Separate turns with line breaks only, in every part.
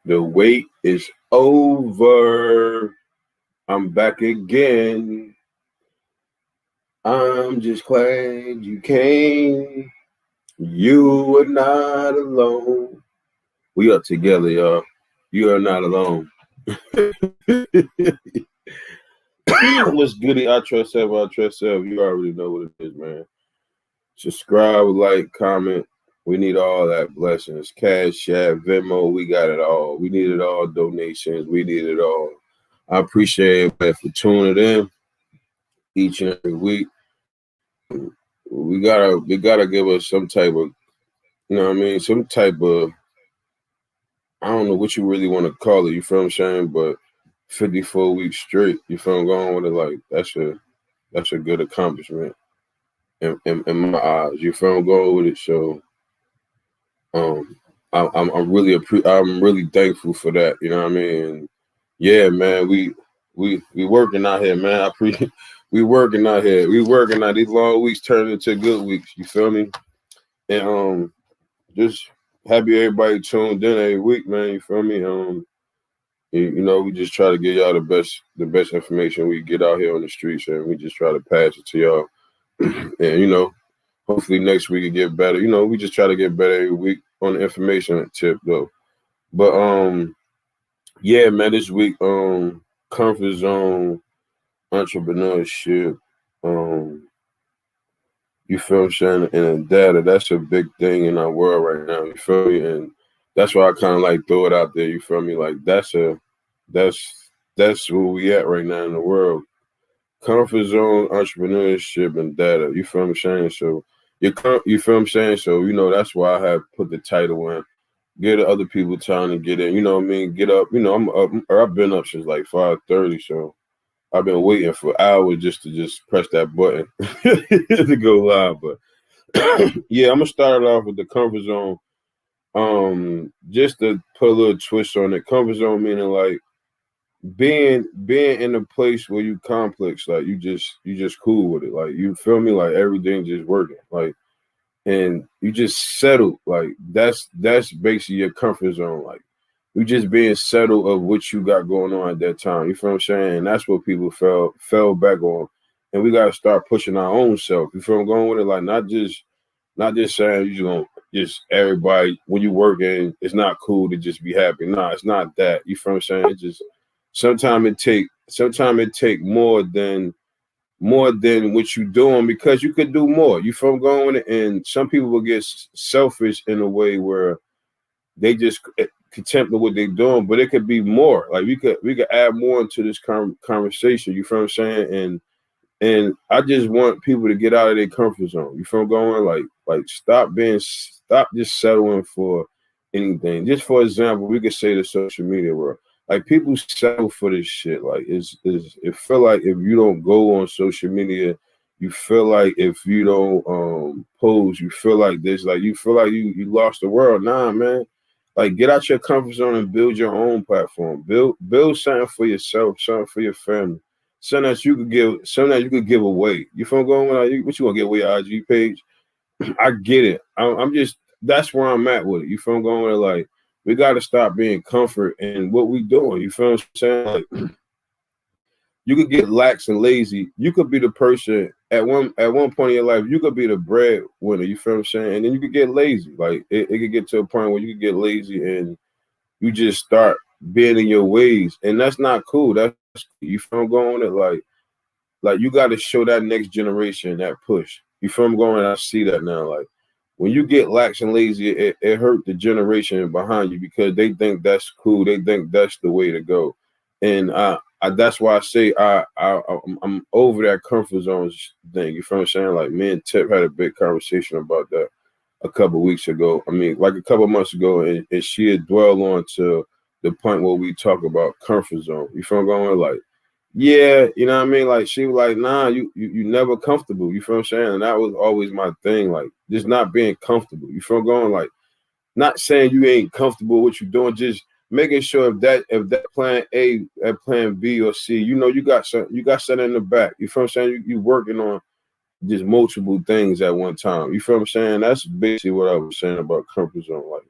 The wait is over. I'm back again. I'm just glad you came. You are not alone. We are together, y'all. You are not alone. What's goody? I trust self. I trust self. You already know what it is, man. Subscribe, like, comment. We need all that blessings. Cash App, Venmo, we got it all. We need it all. Donations, we need it all. I appreciate everybody for tuning in each and every week. We gotta give us some type of, you know what I mean, some type of, I don't know what you really want to call it, you feel what I'm saying? But 54 weeks straight, you feel I'm going with it, like that's a good accomplishment in my eyes. You feel I'm going with it. So I'm really thankful for that, you know what I mean? And yeah, man, we working out here, man. We working out here. We working out. These long weeks turn into good weeks. You feel me? And just happy everybody tuned in every week, man. You feel me? You know, we just try to give y'all the best information we get out here on the streets, and we just try to pass it to y'all. And you know, hopefully next week it get better. You know, we just try to get better every week on the information tip though. But yeah, man, this week comfort zone, entrepreneurship, you feel what I'm saying, and data, that's a big thing in our world right now. You feel me? And that's why I kind of like throw it out there. You feel me? Like that's where we at right now in the world. Comfort zone, entrepreneurship, and data. You feel what I'm saying? So you feel what I'm saying? So you know that's why I have put the title in. Get other people time to get in. You know what I mean? Get up. You know I'm up. Or I've been up since like 5:30. So I've been waiting for hours just to press that button to go live. But yeah, I'm gonna start it off with the comfort zone. Just to put a little twist on it. Comfort zone meaning like being in a place where you complex, like you just cool with it. Like you feel me? Like everything just working. Like and you just settle. Like that's basically your comfort zone. Like you just being settled of what you got going on at that time. You feel what I'm saying? And that's what people fell back on. And we gotta start pushing our own self. You feel I'm going with it? Like not just saying you gonna just everybody when you working, it's not cool to just be happy. Nah, it's not that. You feel what I'm saying? It just sometimes it take more than what you're doing because you could do more. You feel I'm going with it? And some people will get selfish in a way where they just contempt of what they're doing, but it could be more. Like we could add more into this conversation. You feel what I'm saying? And I just want people to get out of their comfort zone. You feel I'm going? Like stop just settling for anything. Just for example, we could say the social media world. Like people settle for this shit. Like it feel like if you don't go on social media, you feel like if you don't pose, you feel like this. Like you feel like you lost the world. Nah, man. Like get out your comfort zone and build your own platform. Build something for yourself, something for your family, something that you could give away. You feel going on? What you gonna give away your IG page? I get it. I'm just that's where I'm at with it. You feel going with it? Like we got to stop being comfort in what we doing. You feel what I'm saying? Like you could get lax and lazy. You could be the person at one point in your life. You could be the breadwinner. You feel what I'm saying? And then you could get lazy. Like it could get to a point where you could get lazy and you just start being in your ways, and that's not cool. That's you feel I'm going with it. Like you got to show that next generation that push. You feel I'm going? I see that now. Like when you get lax and lazy, it hurt the generation behind you because they think that's cool. They think that's the way to go, and that's why I say I'm over that comfort zone thing. You feel what I'm saying? Like me and Tip had a big conversation about that a couple weeks ago. I mean, like a couple months ago, and she had dwelled on to the point where we talk about comfort zone. You feel what I'm going? Like, yeah, you know what I mean? Like she was like, nah, you never comfortable. You feel what I'm saying? And that was always my thing, like just not being comfortable. You feel what I'm going? Like not saying you ain't comfortable with what you're doing, just making sure if that plan A, that plan B or C, you know, you got something in the back. You feel what I'm saying? You working on just multiple things at one time. You feel what I'm saying? That's basically what I was saying about comfort zone. Like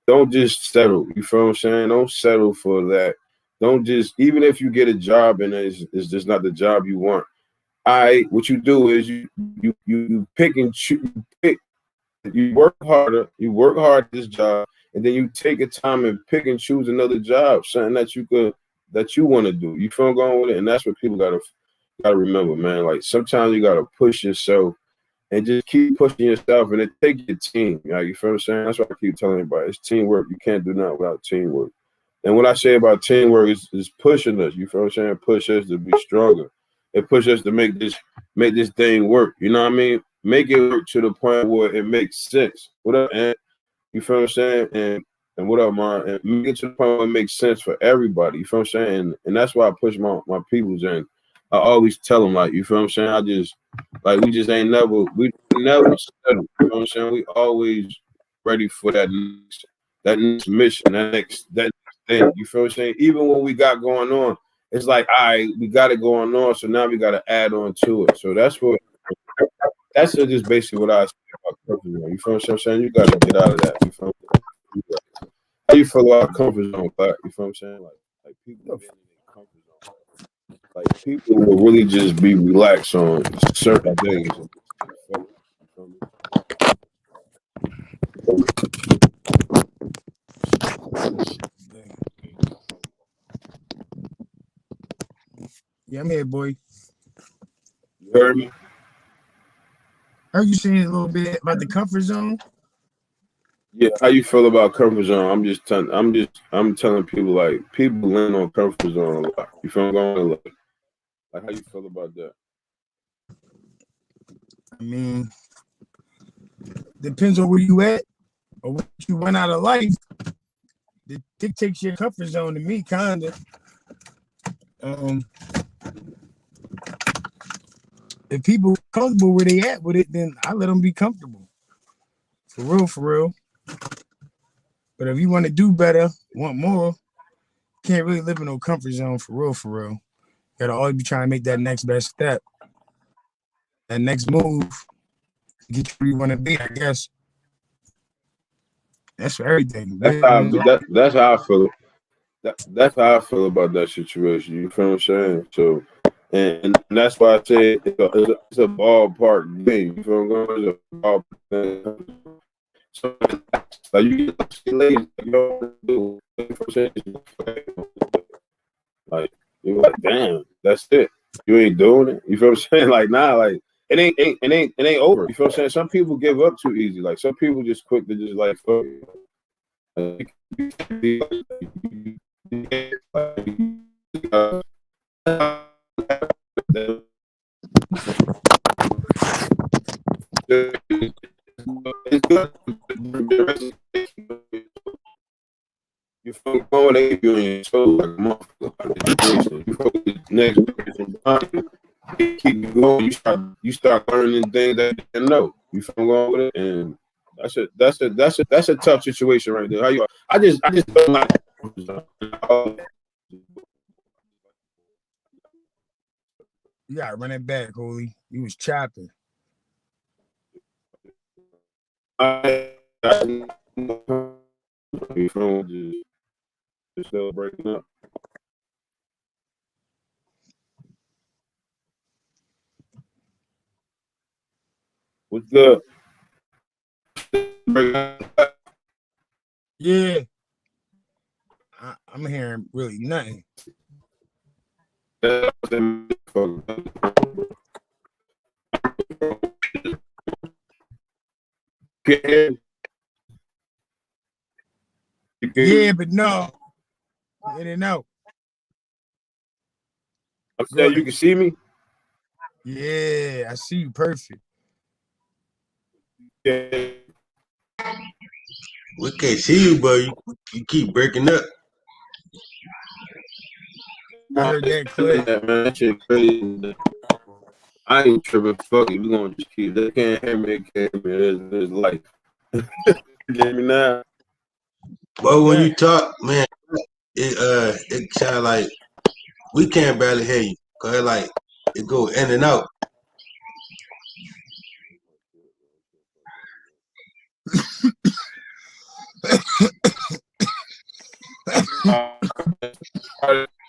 don't just settle. You feel what I'm saying? Don't settle for that. Don't just, even if you get a job and it's just not the job you want. What you do is you pick and choose. You work harder. You work hard at this job, and then you take a time and pick and choose another job, something that you want to do. You feel going with it, and that's what people gotta remember, man. Like sometimes you gotta push yourself and just keep pushing yourself, and it take your team. Like, you feel what I'm saying? That's what I keep telling everybody. It's teamwork. You can't do nothing without teamwork. And what I say about teamwork is pushing us. You feel what I'm saying? Push us to be stronger. It push us to make this thing work. You know what I mean? Make it work to the point where it makes sense. What up, Ant? You feel what I'm saying? And what up, man? And make it to the point where it makes sense for everybody. You feel what I'm saying? And that's why I push my peoples in. I always tell them, like, you feel what I'm saying? We never settle. You know what I'm saying? We always ready for that next mission, that next thing. You feel what I'm saying? Even when we got going on, it's like, all right, we got it going on, so now we got to add on to it. So that's just basically what I say about comfort zone. You feel what I'm saying? You got to get out of that. You feel what I'm saying? How you feel about comfort zone, Black? You feel what I'm saying? Like people being in their comfort zone. Like people will really just be relaxed on certain things. You feel me?
Yeah, I'm here, boy.
You heard me?
Heard you saying a little bit about the comfort zone.
Yeah, how you feel about comfort zone? I'm telling people, like, people land on comfort zone a lot. You feel what I'm going? Like how you feel about that?
I mean, depends on where you at or what you want out of life. It dictates your comfort zone to me, kinda. If people comfortable where they at with it, then I let them be comfortable. For real. But if you want to do better, want more, can't really live in no comfort zone for real. You gotta always be trying to make that next best step, that next move, to get you where you want to be. I guess that's for everything.
That's how I feel. That's how I feel about that situation. You feel what I'm saying? So, and that's why I say it's a ballpark game. You feel what I'm going? It's a ballpark game. So, like, you get lazy, like, you don't do. You know what I'm saying? Like, you're like, damn, that's it. You ain't doing it. You feel what I'm saying? Like, nah, like it ain't over. You feel what I'm saying? Some people give up too easy. Like, some people just quick to just like fuck it. It's good. You feel going, they give you in your soul like a motherfucker about education. You feel the next person behind you, they keep you going. You start learning things that you didn't know. You feel going with it, and that's a tough situation right there. How you? I just don't like.
You gotta run it back, Holy. You was chopping.
Your phone just still breaking up. What's good?
Yeah. I'm hearing really nothing. Yeah, but no. In and out.
I'm saying you can see me?
Yeah, I see you perfect.
Yeah.
We can't see you, but you keep breaking up.
I heard that clear.
Man, that shit crazy. I ain't tripping. Fuck it. We gonna just keep. They can't hear me. They can't hear me. There's life. You hear me now?
But when you talk, man, it sound like we can't barely hear you. Cause like it go in and out.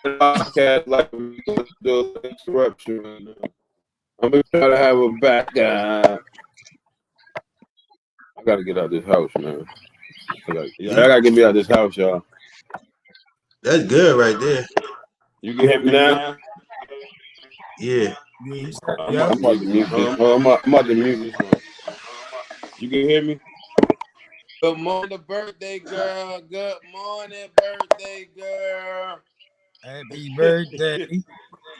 Podcast like we gonna do an interruption. I'm gonna try to have a back guy. I gotta get out of this house, man. I gotta get me out of this house, y'all.
That's good right there.
You can hear me now?
Yeah.
I'm about to mute this. I'm about to mute this one. You can hear me? Good morning, birthday girl. Good morning, birthday girl.
Happy birthday.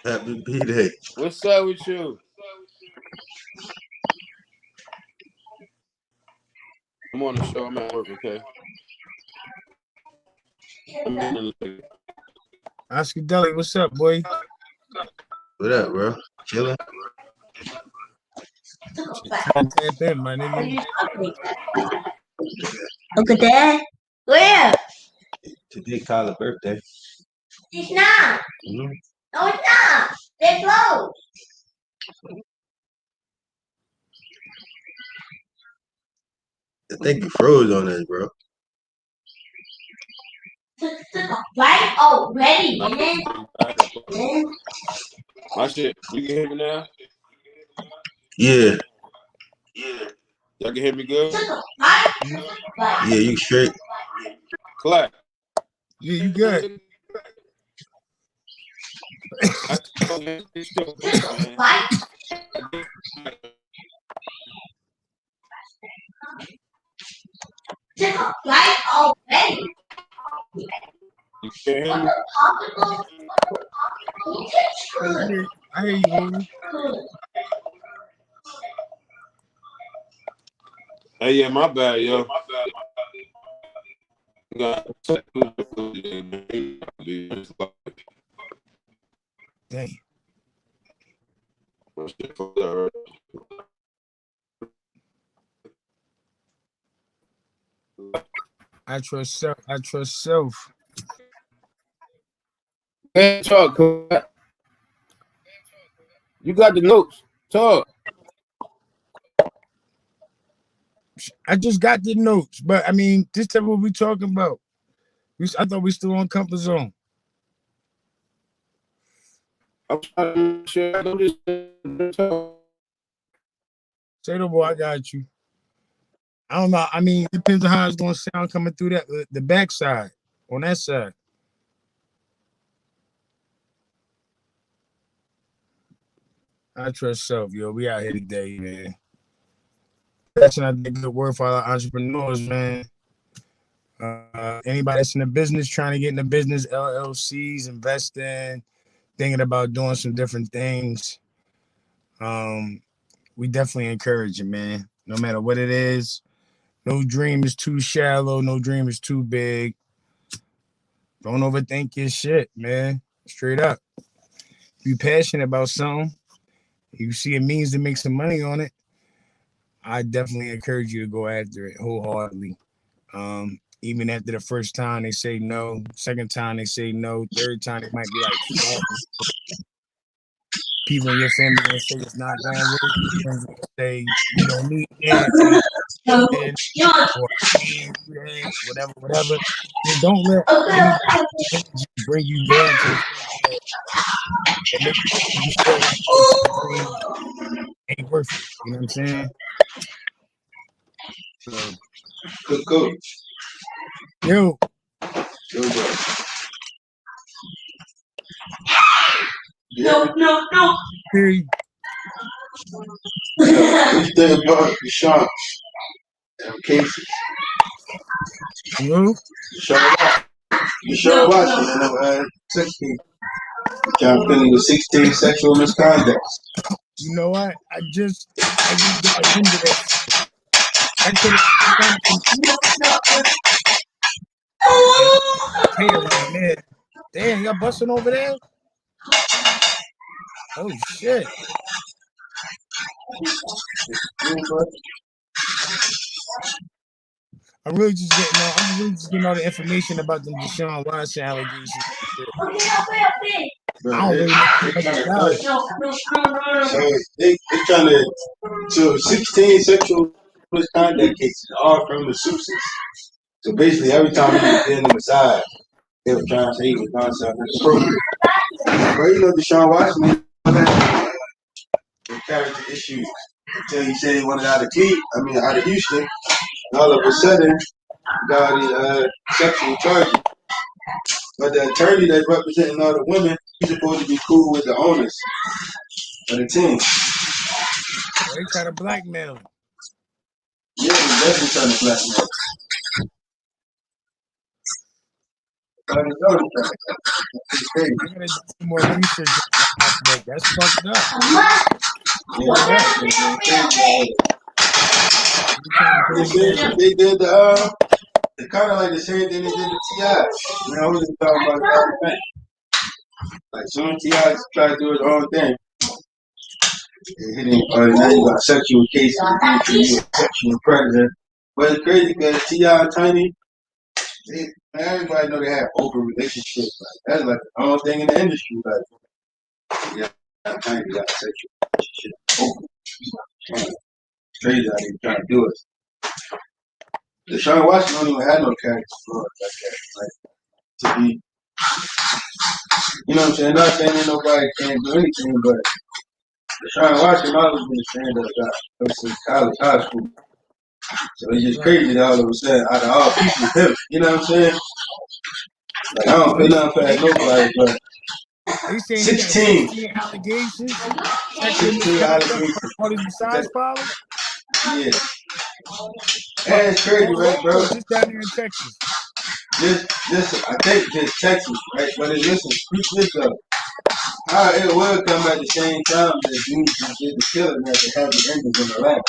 Happy birthday.
What's up with you? I'm on the show. I'm at work, okay?
Oscar Deli, what's up, boy?
What up, bro? Chilling?
Tap in, my nigga.
Uncle Dad? Where?
Today, Kyle's birthday.
It's not.
Mm-hmm.
No, it's not. They're closed.
I think you froze on us, bro.
Right already, man.
My shit, you can hear me now?
Yeah.
Y'all can hear me good?
Yeah, you straight.
Clap.
Yeah, you good.
Right already.
You can hear me?
I hear you, homie.
Hey, yeah, my bad, yo.
Dang. I trust self. I trust self.
Hey, talk. You got the notes. Talk.
I just got the notes, but I mean, this is what we talking about. I thought we still on comfort zone.
I'm trying to share this.
Say no more, I got you. I don't know. I mean, it depends on how it's gonna sound coming through the backside on that side. I trust self, yo. We out here today, man. That's not a good word for our entrepreneurs, man. Anybody that's in the business, trying to get in the business, LLCs, investing, thinking about doing some different things. We definitely encourage it, man. No matter what it is, no dream is too shallow, no dream is too big. Don't overthink your shit, man. Straight up. If you're passionate about something, you see a means to make some money on it, I definitely encourage you to go after it wholeheartedly. Even after the first time they say no, second time they say no, third time it might be like people in your family gonna say it's not going to work. Friends gonna say you don't need it, or whatever. Then don't let anybody bring you down to the and make you feel like your dream ain't worth it. You know what I'm saying? So,
Good coach.
yo,
bro.
No.
hey,
What's that about the sharks and cases?
yo,
You sure watching, you know, 16. Jumping with 16 sexual misconducts.
you know what? I just got into that shit. I could have done some hey around there. Damn, y'all busting over there? Oh shit. I'm really just getting all the information about them Deshaun Watson allegations.
Okay.
I don't really know much about it.
So they trying to so 16 sexual misconduct cases, all from the masseuse. So basically, every time you get in the massage, They were trying to say he was doing something inappropriate. But you know, Deshaun Watson had character issues until he said he wanted out of out of Houston. And all of a sudden, got the sexual charges. But the attorney that's representing all the women, he's supposed to be cool with the owners of the team.
Well, they try to blackmail him.
Yeah, he's definitely trying to blackmail.
I gotta do some more research on that, but that's fucked up.
They did the kind of like the same thing they did to T.I. You know, we was talking about the other thing. Like soon as T.I. tried to do his own thing, now you got sexual cases, sexual predator. But it's crazy because T.I. and Tiny, everybody know they have open relationships. Like that's like the only thing in the industry. Like Tiny got a sexual relationship open. Crazy how they trying to do it. Deshaun Watson don't even have no character for it like that. Like to be, you know what I'm saying? Not saying that nobody can't do anything, but Deshaun Watson always been a stand-up guy ever since high school. So it's just crazy that all of a sudden, out of all people, him. You know what I'm saying? Like I don't feel nothing past nobody, but
They saying
16.
16 allegations,
16 allegations.
all these massage parlors.
Yeah. And it's crazy, right, bro?
Just down here in Texas.
I think just Texas, right? But listen, speak this up. How it will come at the same time that dudes just did the killing that they have the endings in the lab.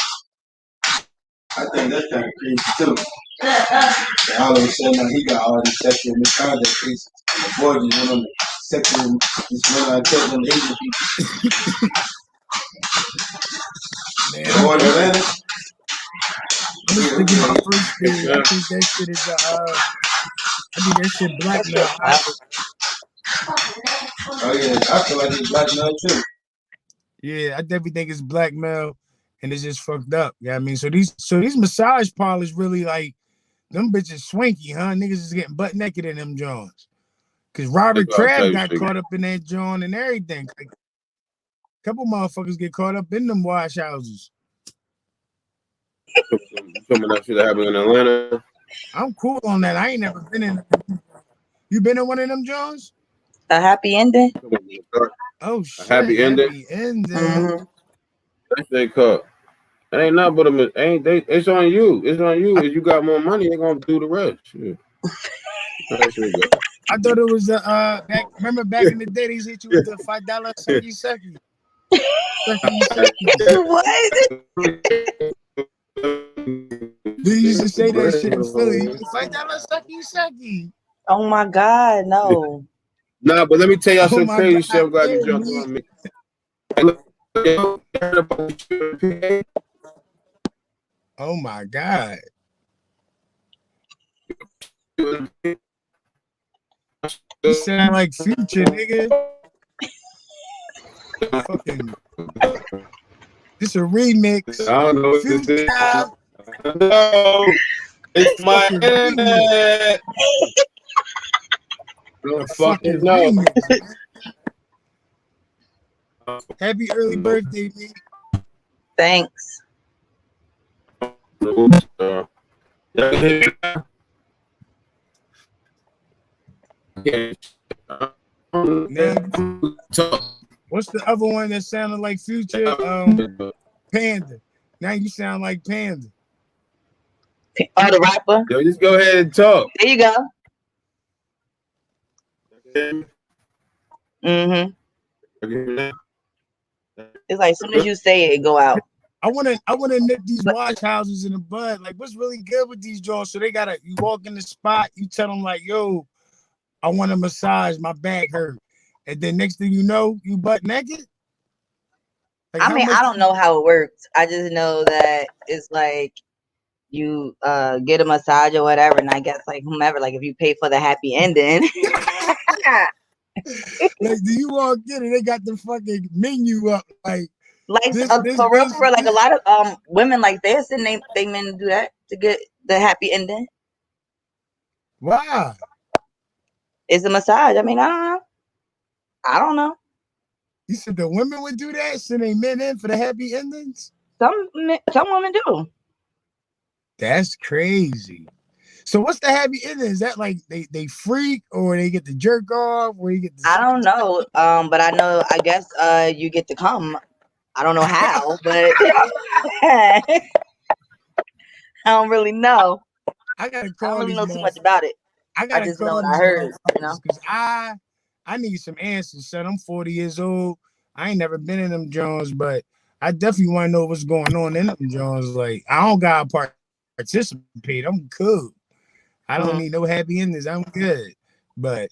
I think that's kind of crazy too. And all of a sudden, he got all these sexual misconduct cases. The boy just went on the sexual, just went on killing them Asian people.
Man,
Boy in Atlanta.
I'm just thinking my first theory. I think that shit is I think that shit blackmail.
Oh yeah, I feel like it's blackmail too.
Yeah, I definitely think it's blackmail, and it's just fucked up. Yeah, I mean, so these massage parlors really like them bitches swanky, huh? Niggas is getting butt naked in them joints. Cause Robert Kraft got caught up in that joint and everything. Like, a couple motherfuckers get caught up in them wash houses.
Some of that shit that happened in Atlanta.
I'm cool on that. I ain't never been in. You been in one of them joints?
A happy ending?
Oh shit!
A happy ending.
Mm-hmm.
That's they cut. It ain't nothing but it's on you. It's on you. If you got more money, they're gonna do the rest. Shit.
I thought it was remember back in the day they hit you with the $5 sucky.
What?
They used to say that shit in Philly. $5 sucky.
Oh my God, no.
Nah, but let me tell y'all some crazy shit. I'm glad you jumped on me.
Oh my God. You sound like Future, nigga. Fucking. This a remix.
I don't know what this is. No, it's my internet. Don't fucking know.
Remix, happy early birthday, man.
Thanks.
What's the other one that sounded like Future? Panda. Now you sound like Panda.
Oh, the rapper?
Yo, just go ahead and talk.
There you go. Mm-hmm. It's like as soon as you say it go out.
I wanna nip these wash houses in the bud. Like, what's really good with these joints? So you walk in the spot, you tell them like, yo, I want a massage, my back hurt. And then next thing you know, you butt naked.
Like, I mean, I don't know how it works. I just know that it's like you get a massage or whatever, and I guess like whomever, like if you pay for the happy ending.
Like, do you walk in and they got the fucking menu up like
for real, like a lot of women like they send they men do that to get the happy ending.
Wow.
It's a massage. I mean, I don't know.
You said the women would do that, send they men in for the happy endings?
Some women do.
That's crazy. So what's the happy ending? Is that like they freak or they get the jerk off or you get the
I don't know. But I guess you get to come. I don't know how, but I don't really know.
I gotta
I
call
don't really
these
know too much about it.
I
I
gotta
just know
call
what I
these
heard,
because I need some answers, son. I'm 40 years old. I ain't never been in them Jones, but I definitely want to know what's going on in them Jones. Like I don't gotta participate. I'm cool. I don't need no happy endings. I'm good. But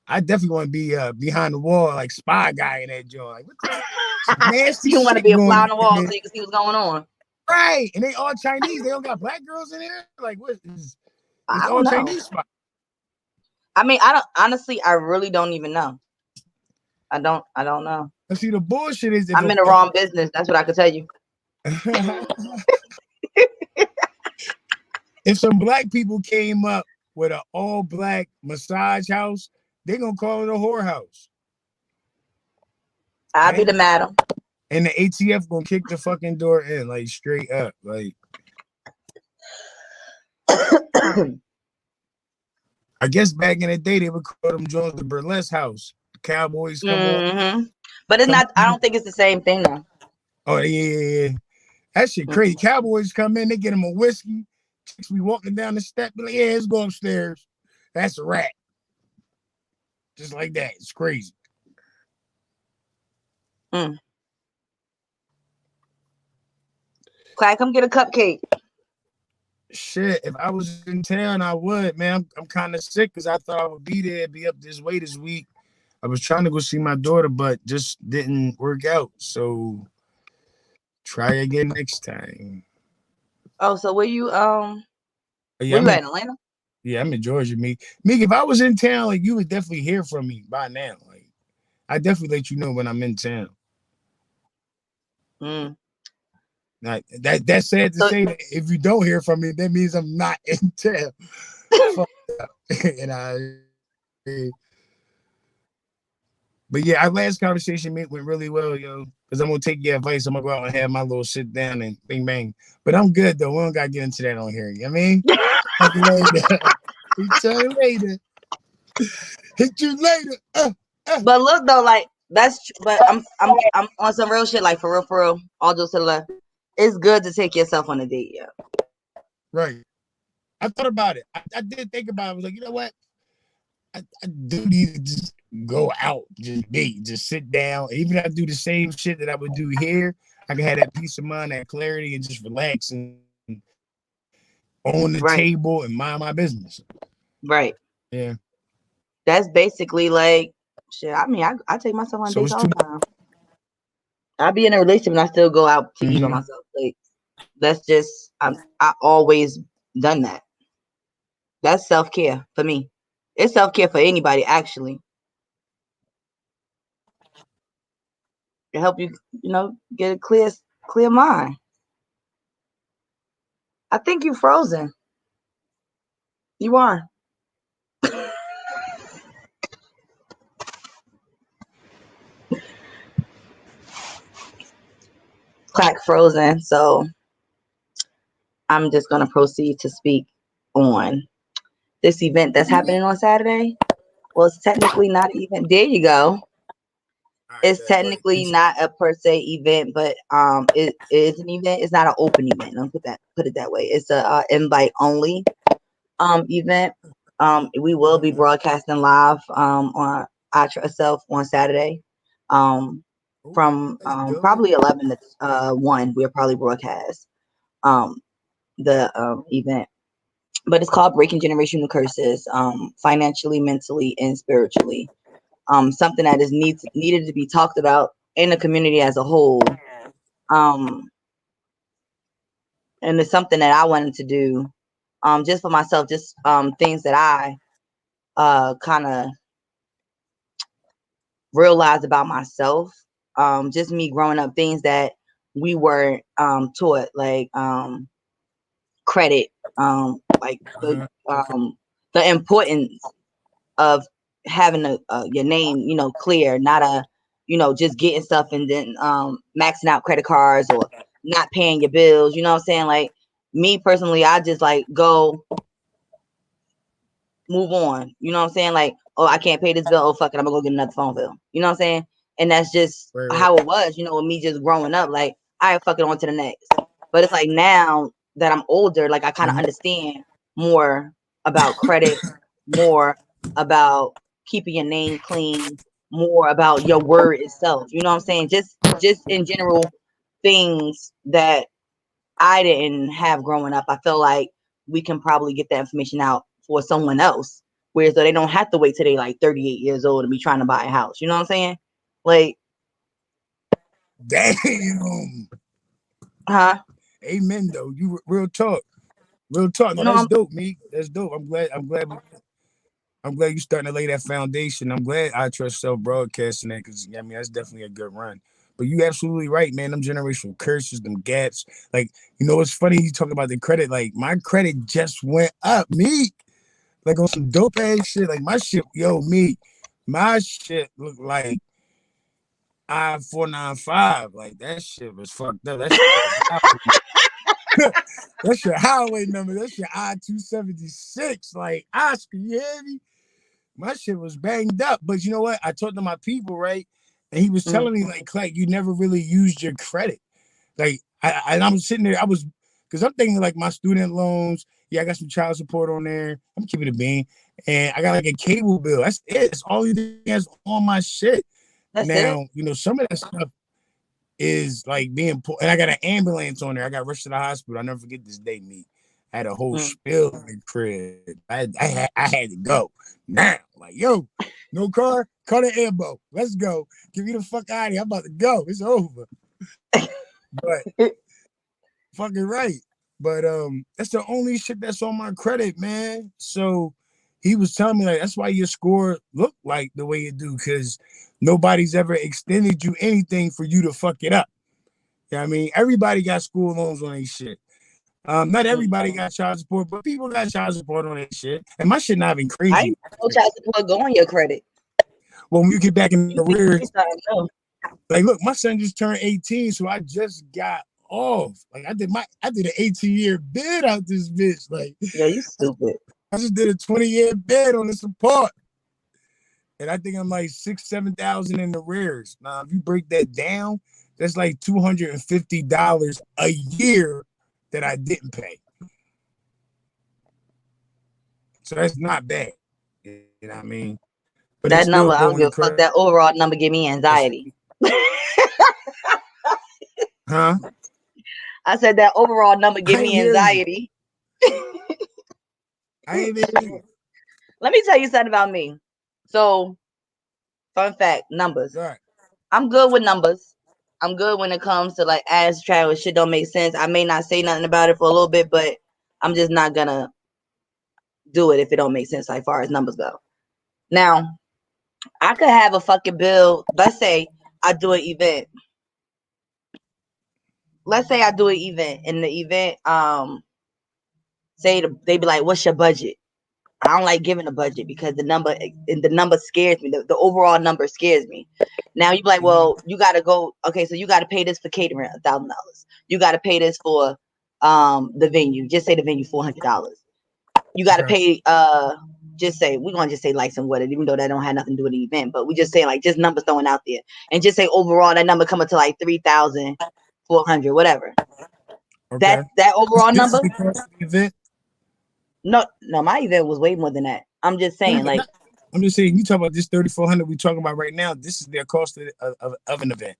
I definitely want to be behind the wall, like spy guy in that joint. Like, what the nasty
You want to
shit
be a
going
fly
on
on the wall
in
so
there?
you can see what's going on.
Right. And they all Chinese. They don't got black girls in there? Like, what is it's
I
all
don't know.
Chinese spot.
I mean, I don't honestly. I really don't even know. I don't know.
And see, the bullshit is
I'm in the wrong business. That's what I could tell you.
if some black people came up with an all black massage house, they gonna call it a whorehouse.
I'll be the madam.
And the ATF gonna kick the fucking door in, like straight up. Like I guess back in the day they would call them joints the burlesque house. The cowboys come on.
But it's not. I don't think it's the same thing though.
Oh yeah. That shit crazy. Cowboys come in, they get them a whiskey. Chicks be walking down the step, be like, yeah, let's go upstairs. That's a rat. Just like that. It's crazy.
Clyde, come get a cupcake.
Shit, if I was in town, I would, man. I'm kind of sick because I thought I would be there, be up this way this week. I was trying to go see my daughter, but just didn't work out. So try again next time.
Oh, so where you
Yeah,
where you at in Atlanta?
Yeah, I'm in Georgia, Meek. Meek, if I was in town, like you would definitely hear from me by now. Like I definitely let you know when I'm in town. Like that's sad to say that if you don't hear from me, that means I'm not in town. But yeah, our last conversation went really well, yo. Because I'm gonna take your advice. I'm gonna go out and have my little sit down and bing bang. But I'm good though. We don't gotta get into that on here. You know what I mean? Hit you later. Hit you later.
But look though, like but I'm on some real shit, like for real. All jokes to the left. It's good to take yourself on a date, yeah.
Right. I thought about it. I did think about it. I was like, you know what? I do need to just go out, just sit down. Even if I do the same shit that I would do here, I can have that peace of mind, that clarity, and just relax and on the table and mind my business.
Right.
Yeah.
That's basically like shit. I mean, I take myself on dates all the time. I be in a relationship and I still go out to eat by myself. Like that's just I always done that. That's self-care for me. It's self-care for anybody, actually. To help you, get a clear mind. I think you're frozen. You are. Clack frozen. So I'm just gonna proceed to speak on this event that's happening on Saturday. Well, it's technically not an event. There you go. It's technically not a per se event, but it is an event. It's not an open event. Don't put it that way. It's a invite only event. We will be broadcasting live on Atra itself on Saturday. From probably 11 to 1, we'll probably broadcast the event. But it's called Breaking Generational Curses, financially, mentally, and spiritually. Something that is needed to be talked about in the community as a whole. And it's something that I wanted to do just for myself, just things that I kind of realized about myself. Just me growing up, things that we were taught, like credit, like the importance of having your name, you know, clear, not you know, just getting stuff and then maxing out credit cards or not paying your bills. You know what I'm saying? Like me personally, I just like go move on. You know what I'm saying? Like, oh, I can't pay this bill. Oh, fuck it, I'm gonna go get another phone bill. You know what I'm saying? And that's just
Right.
how it was, you know, with me just growing up. Like, I fuck it on to the next. But it's like now that I'm older, like I kind of understand more about credit, more about keeping your name clean, more about your word itself. You know what I'm saying? Just in general things that I didn't have growing up. I feel like we can probably get that information out for someone else, whereas so they don't have to wait till they like 38 years old and be trying to buy a house. You know what I'm saying? Like,
Damn.
huh?
Amen. Though you real talk. Real talk. No,
No,
that's dope, me. That's dope. I'm glad you starting to lay that foundation. I'm glad I Trust Self broadcasting that because I mean that's definitely a good run. But you absolutely right, man. Them generational curses, them gaps. Like, you know, it's funny you talk about the credit. Like, my credit just went up, me. Like on some dope ass shit. Like my shit, yo, me. My shit look like I-495. Like that shit was fucked up. That shit that's your highway number. That's your I-276. Like Oscar, you hear me? My shit was banged up. But you know what? I talked to my people, right? And he was telling me, like, Clark, you never really used your credit. Like, and I'm sitting there, because I'm thinking, like, my student loans, yeah, I got some child support on there. I'm keeping it being. And I got, like, a cable bill. That's it. It's all that's on my shit.
That's
Now,
it.
you know, some of that stuff is, like, being pulled. And I got an ambulance on there. I got rushed to the hospital. I'll never forget this day, me. I had a whole spill in the crib. I had to go now. Like, yo, no car, call the ambo. Let's go. Get me the fuck out of here. I'm about to go. It's over. But fucking right. But that's the only shit that's on my credit, man. So he was telling me like that's why your score look like the way it do, because nobody's ever extended you anything for you to fuck it up. You know what I mean? Everybody got school loans on their shit. Not everybody got child support, but people got child support on their shit. And my shit not even
I
crazy.
ain't no child support go on your credit.
Well, when you get back in the rear,
No.
like look, my son just turned 18, so I just got off. Like I did an 18-year bid out this bitch. Like
Yeah, you stupid.
I just did a 20-year bid on the support. And I think I'm like 6,000-7,000 in the rears. Now, if you break that down, that's like $250 a year that I didn't pay. So that's not bad. You know what I mean? But
That number, I don't give a fuck.
credit.
That overall number give me anxiety.
Huh?
I said that overall number give me anxiety.
I ain't hear you.
Let me tell you something about me. So, fun fact, numbers.
Right.
I'm good with numbers. I'm good when it comes to like ass travel shit don't make sense. I may not say nothing about it for a little bit, but I'm just not gonna do it if it don't make sense like far as numbers go. Now, I could have a fucking bill. Let's say I do an event. Let's say I do an event, and the event, they be like, "What's your budget?" I don't like giving a budget because the number scares me. The overall number scares me. Now you be like, well, you gotta go. Okay, so you gotta pay this for catering $1,000. You gotta pay this for the venue. Just say the venue $400. You gotta pay just say we're gonna just say lights and water, even though that don't have nothing to do with the event. But we just say like just numbers throwing out there, and just say overall that number coming to like 3,400, whatever.
Okay.
That overall number.
Event?
No, my event was way more than that. I'm just saying, like,
I'm just saying, you talk about this 3,400 we talking about right now. This is their cost of an event.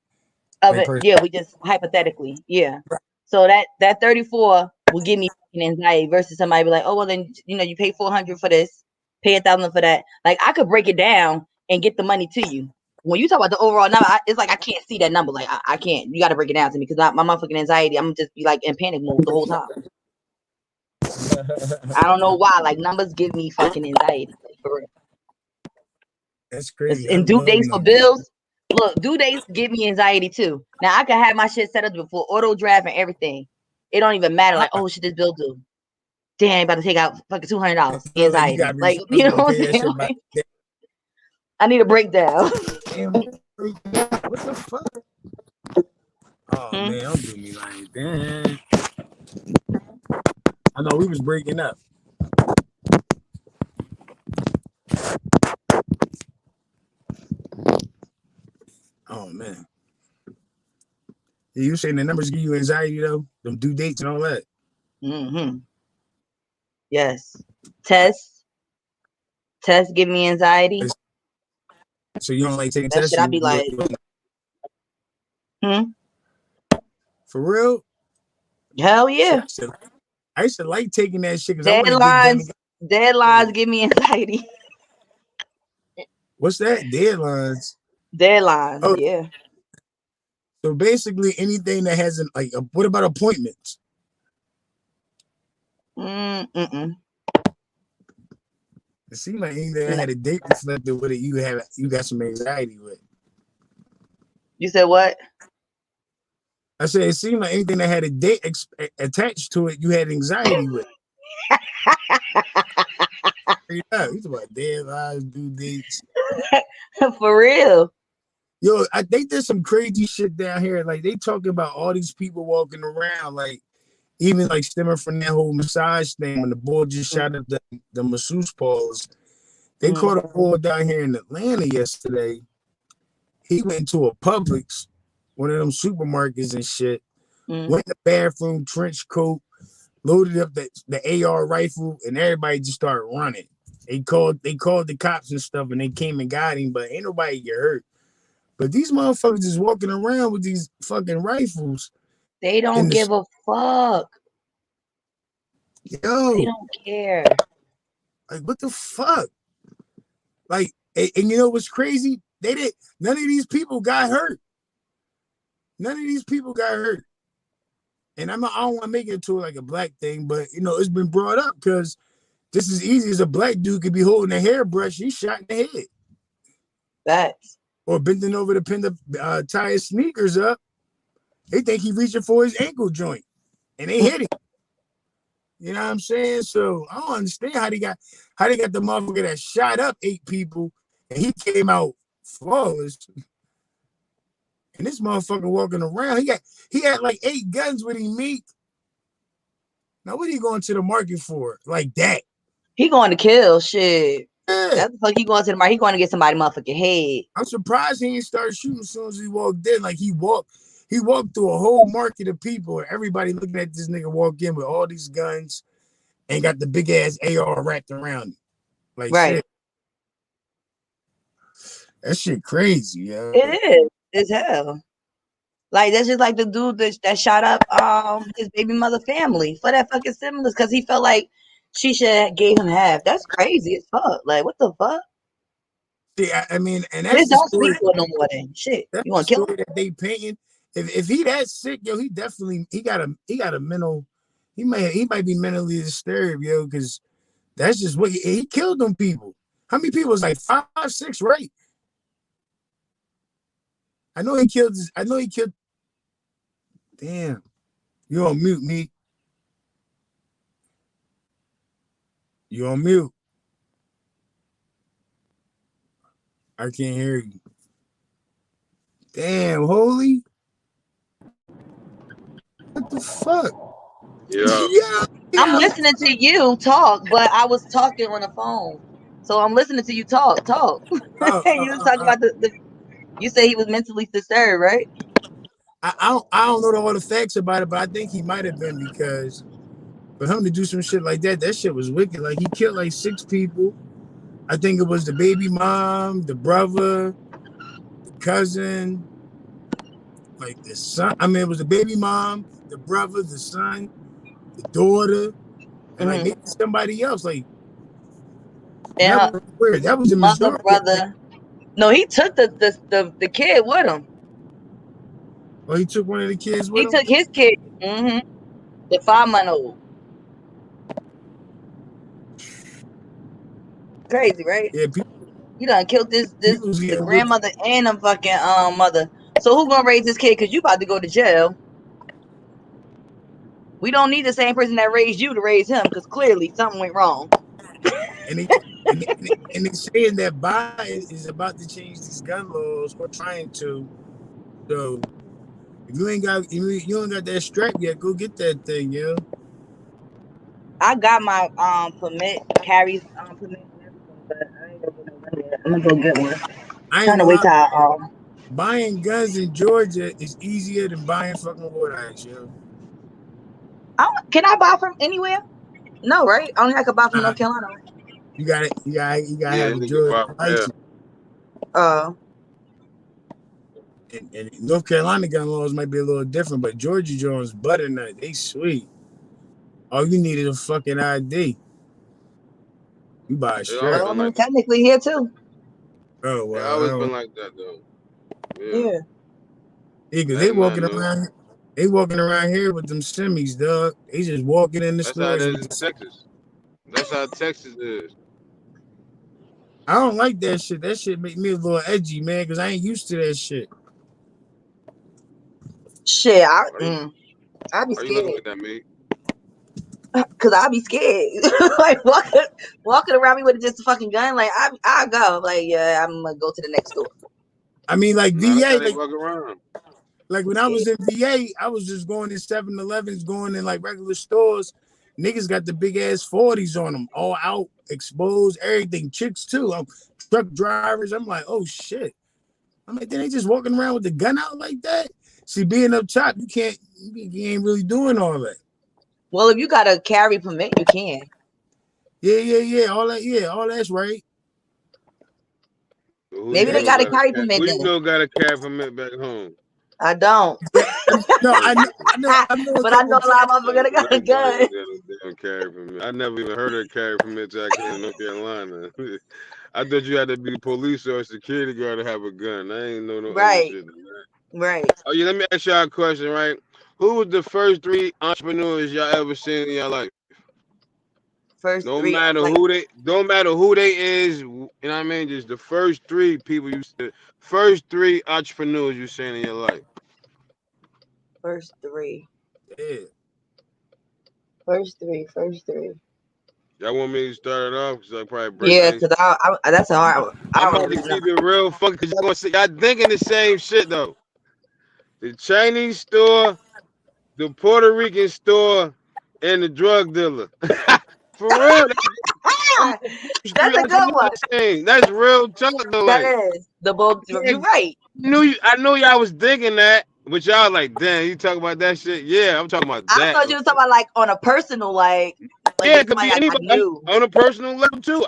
Of it, yeah, we just hypothetically, yeah. Right. So that 34 will give me anxiety versus somebody be like, oh well, then you pay 400 for this, pay 1,000 for that. Like I could break it down and get the money to you. When you talk about the overall number, it's like I can't see that number. Like I can't. You got to break it down to me because my motherfucking anxiety, I'm just be like in panic mode the whole time. I don't know why. Like numbers give me fucking anxiety. Like, for real.
That's crazy.
And due dates for bills. Look, due dates give me anxiety too. Now I can have my shit set up before auto draft and everything. It don't even matter. Like, oh shit, this bill due. Damn, about to take out fucking $200. Anxiety. Like, you know what I'm saying? I need a breakdown.
Damn, what the fuck? Oh man, don't do me like that. I know we was breaking up. Oh man. You saying the numbers give you anxiety though? Them due dates and all that.
Yes. Tests give me anxiety.
So you don't like taking
That
tests?
shit, I be like,
For real?
Hell yeah.
I used to like taking that shit because I want to get
Deadlines give me anxiety.
What's that? Deadlines.
Deadlines, yeah.
So basically, anything that has what about appointments?
Mm-mm.
It seemed like anything that had a date reflected with it, you got some anxiety with.
You said what?
I said it seemed like anything that had a date attached to it, you had anxiety with. You talk about deadlines, due dates.
For real.
Yo, I think there's some crazy shit down here. Like they talking about all these people walking around, like even like stemming from that whole massage thing when the boy just shot up the masseuse pause. They caught a boy down here in Atlanta yesterday. He went to a Publix, one of them supermarkets and shit. Went in the bathroom, trench coat, loaded up the AR rifle, and everybody just started running. They called the cops and stuff, and they came and got him, but ain't nobody get hurt. But these motherfuckers is walking around with these fucking rifles.
They don't give a fuck.
Yo,
they don't care.
Like what the fuck? Like, and you know what's crazy? None of these people got hurt. None of these people got hurt. And I don't want to make it to like a black thing, but you know, it's been brought up because just as easy as a black dude could be holding a hairbrush, he's shot in the head.
Facts.
Or bending over to pin the tie his sneakers up. They think he's reaching for his ankle joint. And they hit him. You know what I'm saying? So I don't understand how they got the motherfucker that shot up 8 people and he came out flawless. And this motherfucker walking around, he had like 8 guns with him, Meek. Now what are you going to the market for? Like that?
He going to kill shit.
Yeah.
That's the fuck he going to the market. He going to get somebody motherfucking head.
I'm surprised he didn't start shooting as soon as he walked in. Like he walked through a whole market of people. Everybody looking at this nigga walk in with all these guns and got the big ass AR wrapped around him. Like shit. That shit crazy, yo.
It is. It's hell. Like that's just like the dude that shot up his baby mother family for that fucking stimulus because he felt like she should have gave him half. That's crazy as fuck. Like what the fuck?
See, I mean, and that's
the story. No more than shit.
That's
you want to kill him?
That they painting. If he that sick, yo, he got a mental. He might be mentally disturbed, yo, because that's just what he killed them people. How many people? Was like 5, 6, right? I know he killed. Damn, you on mute, me. You on mute. I can't hear you. Damn, holy. What the fuck?
Yeah.
I'm listening to you talk, but I was talking on the phone. So I'm listening to you talk. You was talking about the you say he was mentally disturbed, right?
I don't know all the facts about it, but I think he might have been because for him to do some shit like that shit was wicked. Like he killed like 6 people. I think it was the baby mom, the brother, the cousin, like the son. I mean, it was the baby mom, the brother, the son, the daughter, and like maybe somebody else. Like that was weird. That was the
mother, brother. No, he took the kid with him.
Oh, he took one of the kids with him?
He took his kid. The 5-month-old. Crazy, right?
Yeah,
you done killed the grandmother and the fucking mother. So who gonna raise this kid? Cause you about to go to jail. We don't need the same person that raised you to raise him, because clearly something went wrong.
And and they're saying that Biden is about to change these gun laws or trying to. So if you ain't got that strap yet, go get that thing, yo.
I got my permit, carries permit and everything, but I ain't gonna get no gun yet. I'm gonna go get one.
I ain't
Trying to
gonna
wait
lie.
till
Buying guns in Georgia is easier than buying fucking water ice, yo.
can I buy from anywhere? No, right? Only I could buy from North Carolina.
You gotta
Yeah,
have a
nigga
Georgia
pop, yeah.
license. And North Carolina gun laws might be a little different, but Georgia Jones butternut, they sweet. All you need is a fucking ID. You buy a
It
strap.
always
Well, I
been
mean,
like that.
technically here too.
Oh
It
well,
always been like that though. Yeah.
Yeah.
because
That's
they
not
walking
new.
around. They walking around here with them semis, dog. They just walking in the
That's how it
stores.
is in Texas. That's how Texas is.
I don't like that shit. That shit make me a little edgy, man, because I ain't used to that shit.
Shit, I'd be
Why you looking
scared.
like that, mate?
Cause I'd be scared. Like walking around me with just a fucking gun. Like I go. Like, yeah, I'm gonna go to the next store.
I mean, like
Nah, that's how
VA,
they walk around.
like when I was in VA, I was just going in 7-Elevens, going in like regular stores. Niggas got the big ass 40s on them, all out, exposed, everything. Chicks too. Truck drivers. I'm like, oh shit. I'm like, then they just walking around with the gun out like that. See, being up top, you ain't really doing all that.
Well, if you got a carry permit, you can.
Yeah. All that's right.
Maybe they got a carry permit
Who
then.
you know got a carry permit back home?
I don't.
No, I know.
But I know a lot of motherfuckers got a gun.
Nobody got a damn carry permit. I never even heard of a carry permit till I came to North Carolina. I thought you had to be police or a security guard to have a gun. I ain't know no other shit than that.
Right.
Oh yeah, let me ask y'all a question, right? Who was the first 3 entrepreneurs y'all ever seen in your life?
First
No
3.
matter
Like,
who they is, you know what I mean? Just the first 3 people first 3 entrepreneurs you seen in your life.
first 3.
Yeah.
First 3.
Y'all want me to start it off? Cause I probably break.
Yeah, because I that's hard. I
I'm
don't
about to
really know.
keep it real fucking because y'all gonna say y'all thinking the same shit though. The Chinese store, the Puerto Rican store, and the drug dealer. For real,
That's a good one.
that's real talk though.
That
Like,
is the book.
yeah,
You're right.
I knew y'all was thinking that, but y'all like, damn, you talk about that shit. Yeah, I'm talking about
I
that.
thought you were talking about like on a personal, like
Yeah,
it's
it could
somebody
be
I
anybody.
knew.
On a personal level too.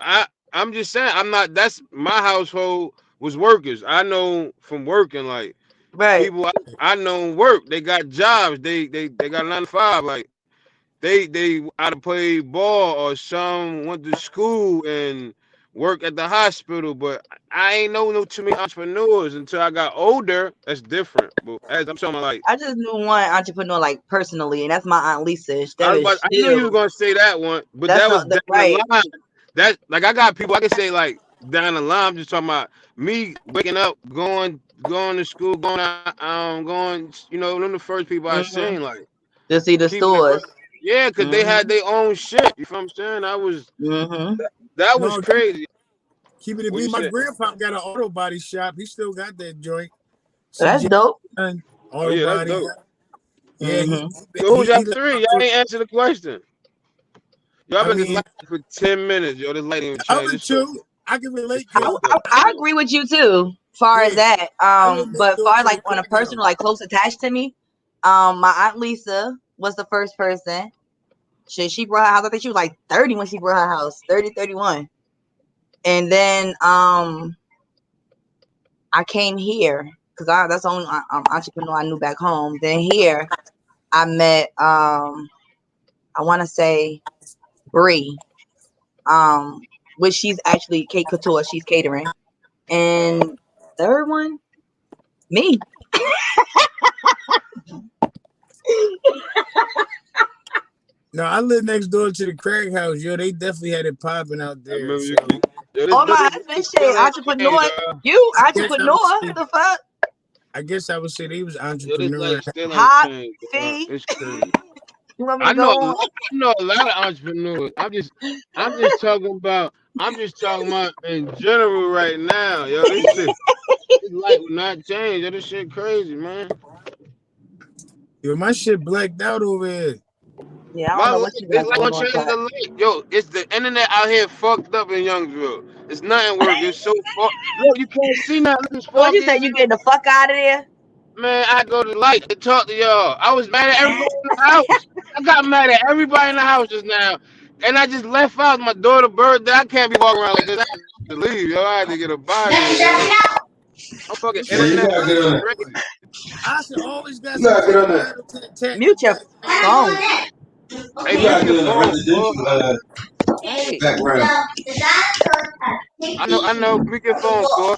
I'm just saying, I'm not. That's my household was workers. I know from working like
Right.
people I know work. They got jobs. They got 9 to 5. Like they either play ball or some went to school and work at the hospital. But I ain't know no too many entrepreneurs until I got older. That's different. But as I'm talking about, like
I just knew one entrepreneur like personally, and that's my aunt Lisa. That is
I knew you were gonna say that one, but
that's
that was
not the
down
right.
the line. That like I got people I can say like down the line. I'm just talking about me waking up, going to school, going. You know, them the first people I seen like
To see the
keeping it real.
stores.
Yeah, because they had their own shit. You feel what I'm saying? That was
No,
crazy.
keep it to
What
be.
you
My
said?
grandpa got an auto body shop. He still got that joint.
That's
CJ
dope.
Oh
auto
yeah, that's
body.
dope.
Yeah,
So who's y'all
he
3? Y'all ain't answer the question. Y'all
I
been this
mean,
light for 10 minutes. Yo, this light ain't
the
changed.
other
It's so
two, I can relate
it's
to.
fucked up.
I agree with you too, far as
Yeah,
that.
I live next
But
door
far as
to the
like on a
crack
personal,
house.
like close attached to me, my aunt Lisa was the first person. She brought her house. I think she was like 30 when she brought her house, 30, 31. And then I came here because that's the only entrepreneur I knew back home. Then here I met I want to say Bree, which she's actually Kate Couture. She's catering. And third one, me.
No, I live next door to the crack house. Yo, they definitely had it popping out
I
there.
remember
So
you. Yo,
Oh, my
this
husband,
still
shit,
ain't changed,
entrepreneur.
dog.
You
I guess I
entrepreneur.
would say,
The fuck?
I guess I would say they was
Yo, this
entrepreneur.
light still ain't
Hot
changed, dog.
fee.
It's crazy.
You want me
I
to go
know,
on?
I know a lot of entrepreneurs. I'm just talking about
I'm just talking about in general right now, yo. This shit, this light will not change. Yo, this shit crazy, man.
Yo, my shit blacked out over here.
Yeah, I don't
My
know
light,
what you
this
got
light
going
gonna
on,
change
Tat.
the light. Yo, it's the internet out here fucked up in Youngsville. It's nothing working. It's so far. Look, you can't see nothing. Look, it's
So what you
foggy
say?
as
You
hell.
getting the fuck out of there?
Man, I go to the light to talk to y'all. I was mad at everybody in the house. I got mad at everybody in the house just now. And I just left out my daughter's birthday. I can't be walking around like this. I had to leave, yo. I had to get a body here, yo. I'm fucking
What's
Yeah,
wrong
you
with
internet
gotta get on
is
that.
crazy.
I should always got
You
some
gotta get
type
on
of
that.
battle tactic
Mute your
going. Man.
phone.
Hey,
You
mute
gotta
your
get on the
phone, boy.
residential
Hey,
background.
I know. Mute your phone, boy.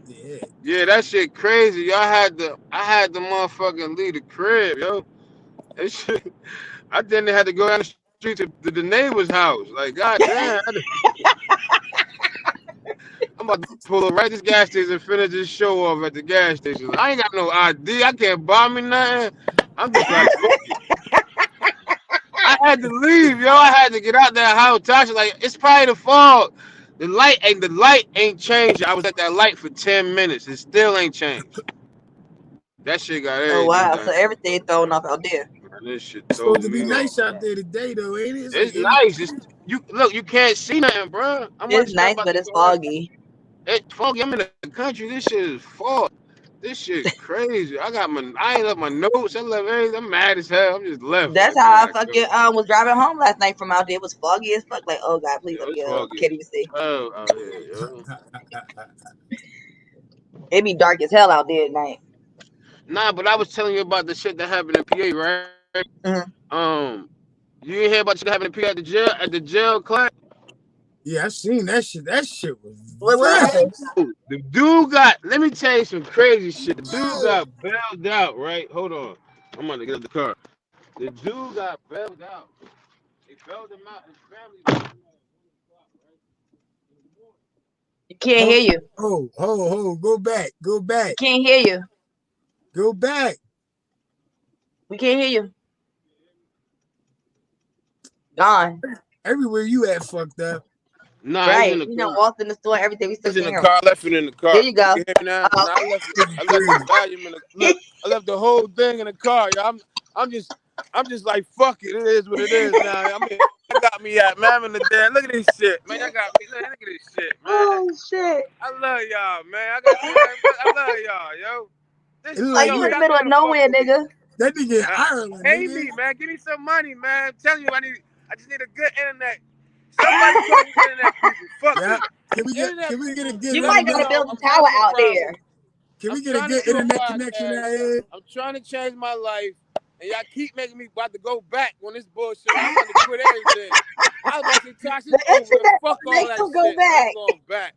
Yeah.
Yeah, that shit crazy. Yo, I had the motherfucking leave the crib, yo. That shit, I then had to go down the street to the neighbor's house. Like, goddamn, I'm about to pull up right this gas station and finish this show off at the gas station. I ain't got no ID. I can't buy me nothing. I'm just like, fuck it. I had to leave, yo. I had to get out that house. Tasha, like, it's probably the fog. The light ain't changed. I was at that light for 10 minutes. It still ain't changed. That shit got
oh
everything
wow, so
done.
everything thrown off out there.
Man, this shit
It's supposed
throws
to be
me off.
nice out there today, though, ain't it? It's like
It's
80
nice.
degrees.
You look, you can't see nothing, bro. I'm
It's
watching. I'm
nice,
about
but
to
it's
go right.
foggy.
It's funky. I'm in the country. This shit is fog. This shit crazy. I ain't left my notes. I left everything. I'm mad as hell. I'm just left.
That's
Like,
how
man,
I
I gotta
fucking
go.
was driving home last night from out there. It was foggy as fuck. Like, oh god, please
Yo,
let me
it's
get home.
foggy
Can't
as
even see.
hell out here, yo.
It be dark as hell out there at night.
Nah, but I was telling you about the shit that happened in PA, right?
Mm-hmm.
You didn't hear about the shit that happened in PA at the jail class?
Yeah, I seen that shit. That shit was
What
violent.
happened?
The dude got. Let me tell you some crazy shit. The dude got bailed out, right? Hold on. I'm gonna get out the car. The dude got bailed out. They bailed him out. His family bailed him out at 1 o'clock, right? In the morning.
You can't
Ho,
hear you.
ho, go back, go
We
back,
can't hear you.
go back.
We can't hear you. Gone.
Everywhere you at fucked up.
Nah, he's in
Right.
the
You know,
car.
walked in the store, everything. We still
He's in
can't
the
hear him.
car. I left it in the
There
car.
you
You
go.
can hear me now?
Oh,
Nah, I left the
Crazy.
volume in the look. I left the whole thing in the car. Yo. I'm just like fuck it. It is what it is now. I mean, I got me at man. I'm in the damn. Look at this shit, man. I got me. Look at this shit, man.
oh shit.
I love y'all, man. I got man. I love y'all, yo.
It
This
look like
Like
yo,
you in the
y'all
middle of
gotta fuck
nowhere,
with me.
nigga.
that nigga in
Uh,
Ireland,
Pay
nigga.
me, man. Give me some money, man. I'm telling you, I just need a good internet. Somebody call me internet people. Fuck
Yeah.
it.
Can
Internet
we get a
people.
good
You
Let me
might
know.
gotta
internet?
build
I'm
a tower
having a
out
problem.
there.
Can we
I'm
get a
trying to
good
do a
internet connection
podcast.
out here?
I'm trying to change my life, and y'all keep making me about to go back on this bullshit. I'm about to quit everything. I was about to say, Tosh,
The
it's over with.
internet
Fuck
will
all
make
that
you go
shit. I ain't
back.
going back.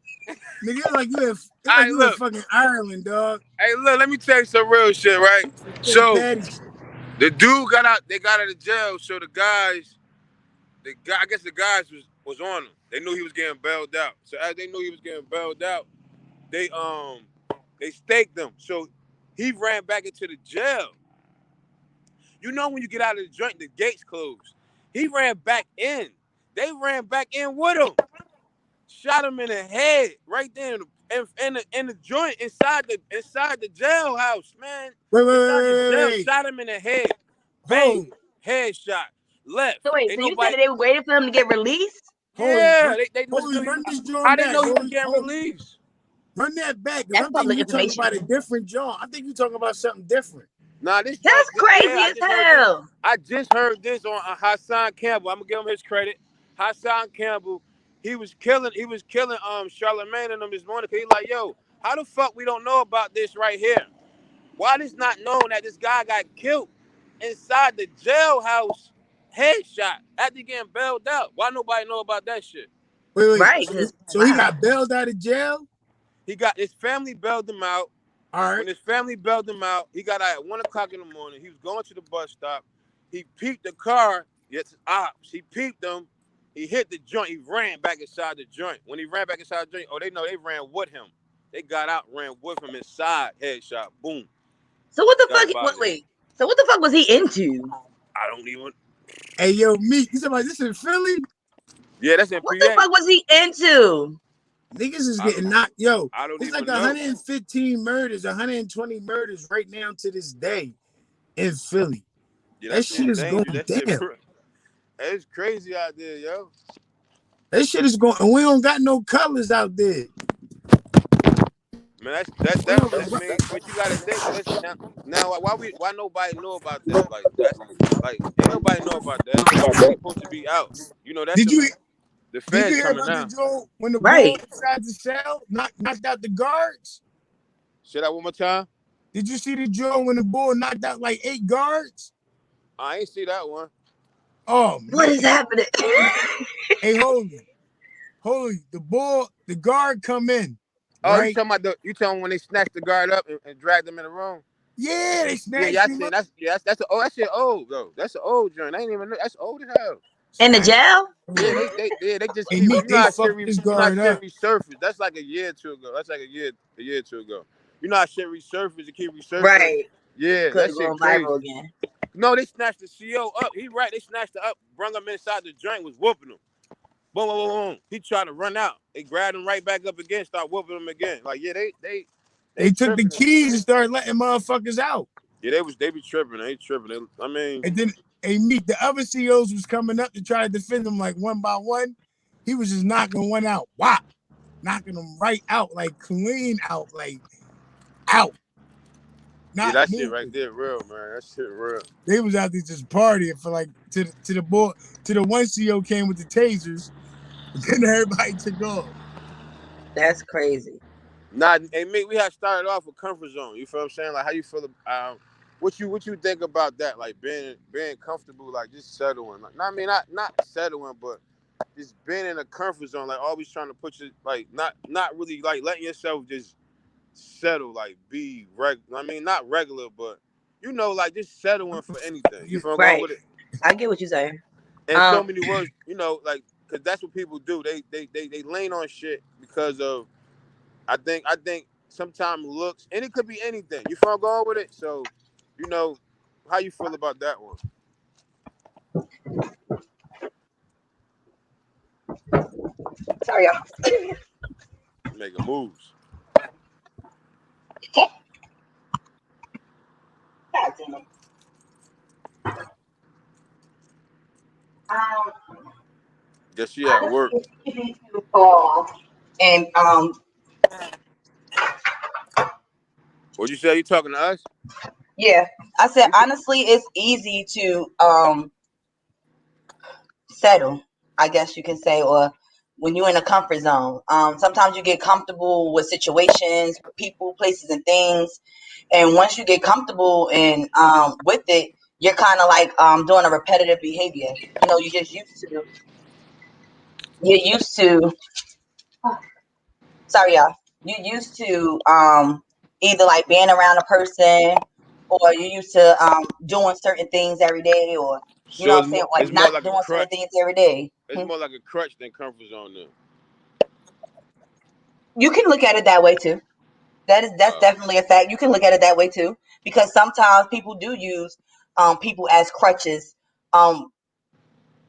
Nigga,
All
it's like
right,
you in
look.
fucking Ireland, dog.
Hey, look. Let me tell you some real shit, right?
Some Big
So
Daddy shit.
the dude got out. They got out of jail. So I guess the guys was on him. They knew he was getting bailed out. So as they knew he was getting bailed out, they staked him. So he ran back into the jail. You know when you get out of the joint, the gates closed. He ran back in. They ran back in with him. Shot him in the head right there in the joint inside the jailhouse, man.
Wait,
Inside the jail,
wait.
shot him in the head. Bang,
Hold,
headshot. Left.
So wait,
Ain't
so you said
nobody.
that they were waiting for him to get released?
Yeah,
run,
they must know he.
run this
How
joint
they
back,
know he was
Holy,
getting released?
run that back, because
That's
I'm thinking
public
you talking
information.
about a different joint. I think you talking about something different.
Nah, this joint.
That's crazy
I
as
just heard this.
hell.
I just heard this on Hassan Campbell. I'm gonna give him his credit. Hassan Campbell. He was killing. Charlamagne and them this morning. Cause he like, yo, how the fuck we don't know about this right here? Why this not known that this guy got killed inside the jailhouse, headshot after getting bailed out? Why nobody know about that shit?
Wait.
Right, because
So he
wow.
got bailed out of jail?
He got his family bailed him out.
All right.
When his family bailed him out, he got out at 1 o'clock in the morning. He was going to the bus stop. He peeped the car. Yes, ops. He peeped them. He hit the joint. He ran back inside the joint. When he ran back inside the joint, they know they ran with him. They got out, ran with him inside. Headshot. Boom.
So what the
Got
fuck?
body.
Wait. So what the fuck was he into?
I don't even.
Hey, yo, Meek, you talking about this in Philly?
Yeah, that's in
What the
PA.
fuck was he into?
Niggas is
I
getting
don't-
knocked. Yo,
I don't
it's like
even know.
115 murders, 120 murders right now to this day in Philly.
Yeah,
That
that
shit
shit
is going
dangerous. That shit,
down.
it's crazy out there, yo.
That shit is going, and we don't got no colors out there.
Man,
We don't,
I mean, but you gotta think though. That's now why nobody know about that? Like that's like ain't nobody know about that. They supposed to be out. You know that's
did you
the
did you
feds
hear
coming
about the
now.
joke when the bull
Right.
inside the cell knocked out the guards?
Say that one more time.
Did you see the joke when the bull knocked out like 8 guards?
I ain't see that one.
Oh
What
man,
is happening?
hey holy, the guard come in,
Oh, you
right?
talking about you talking when they snatched the guard up and dragged them in the room?
Yeah, they
Yeah, I
snatched him
seen
up.
that shit old though. That's an old joint. I ain't even know that's old as hell.
In the jail?
Yeah, they just
Hey,
keep
Meek,
you know
they
how shit
fucked this
you know how
guard
shit
up.
resurfaced. That's like a year or two ago. That's like a year or two ago. You know how shit resurfaced and keep resurfacing.
Right.
Yeah,
Could
that
go
shit crazy.
viral again.
No, they snatched the CO up. He right, they snatched her up, brung him inside the joint, was whooping him. Boom, boom, boom, boom. He tried to run out. They grabbed him right back up again, start whooping him again. Like, yeah, they
They took the
tripping.
keys and started letting motherfuckers out.
Yeah, they be tripping. They tripping. I mean,
And then hey Meek, the other CEOs was coming up to try to defend them like one by one. He was just knocking one out. Whop. Knocking them right out, like clean out, like out.
yeah,
Not
that shit right
moving.
there, real man. That shit real.
They was out there just partying for like to the one CEO came with the tasers, and then everybody took off.
That's crazy.
Nah, hey, Mick, we had started off with comfort zone. You feel what I'm saying? Like, how you feel? What you think about that? Like being comfortable, like just settling. Like, I mean, not settling, but just being in a comfort zone. Like always trying to put you like not really like letting yourself just settle. Like be I mean, not regular, but you know, like just settling for anything. You feel going
Right.
with it?
I get what you're saying.
In so many words, you know, like because that's what people do. They lean on shit because of I think sometimes looks, and it could be anything. You feel going with it? So, you know, how you feel about that one?
Sorry, y'all.
Making moves.
God damn it.
Guess she at work.
Honestly, it's easy to fall. And
What you say? You talking to us?
yeah, I said honestly, it's easy to settle, I guess you can say, or when you're in a comfort zone. Sometimes you get comfortable with situations, people, places, and things, and once you get comfortable and with it, you're kind of like doing a repetitive behavior. You know, you're used to. Sorry, y'all. You're used to either like being around a person, or you're used to doing certain things every day, or you know
So
what I'm saying, like
it's more
not
like a
doing certain
crutch.
things every day.
It's more like a crutch than comfort zone now.
You can look at it that way too. That's definitely a fact. You can look at it that way too, because sometimes people do use people as crutches, um,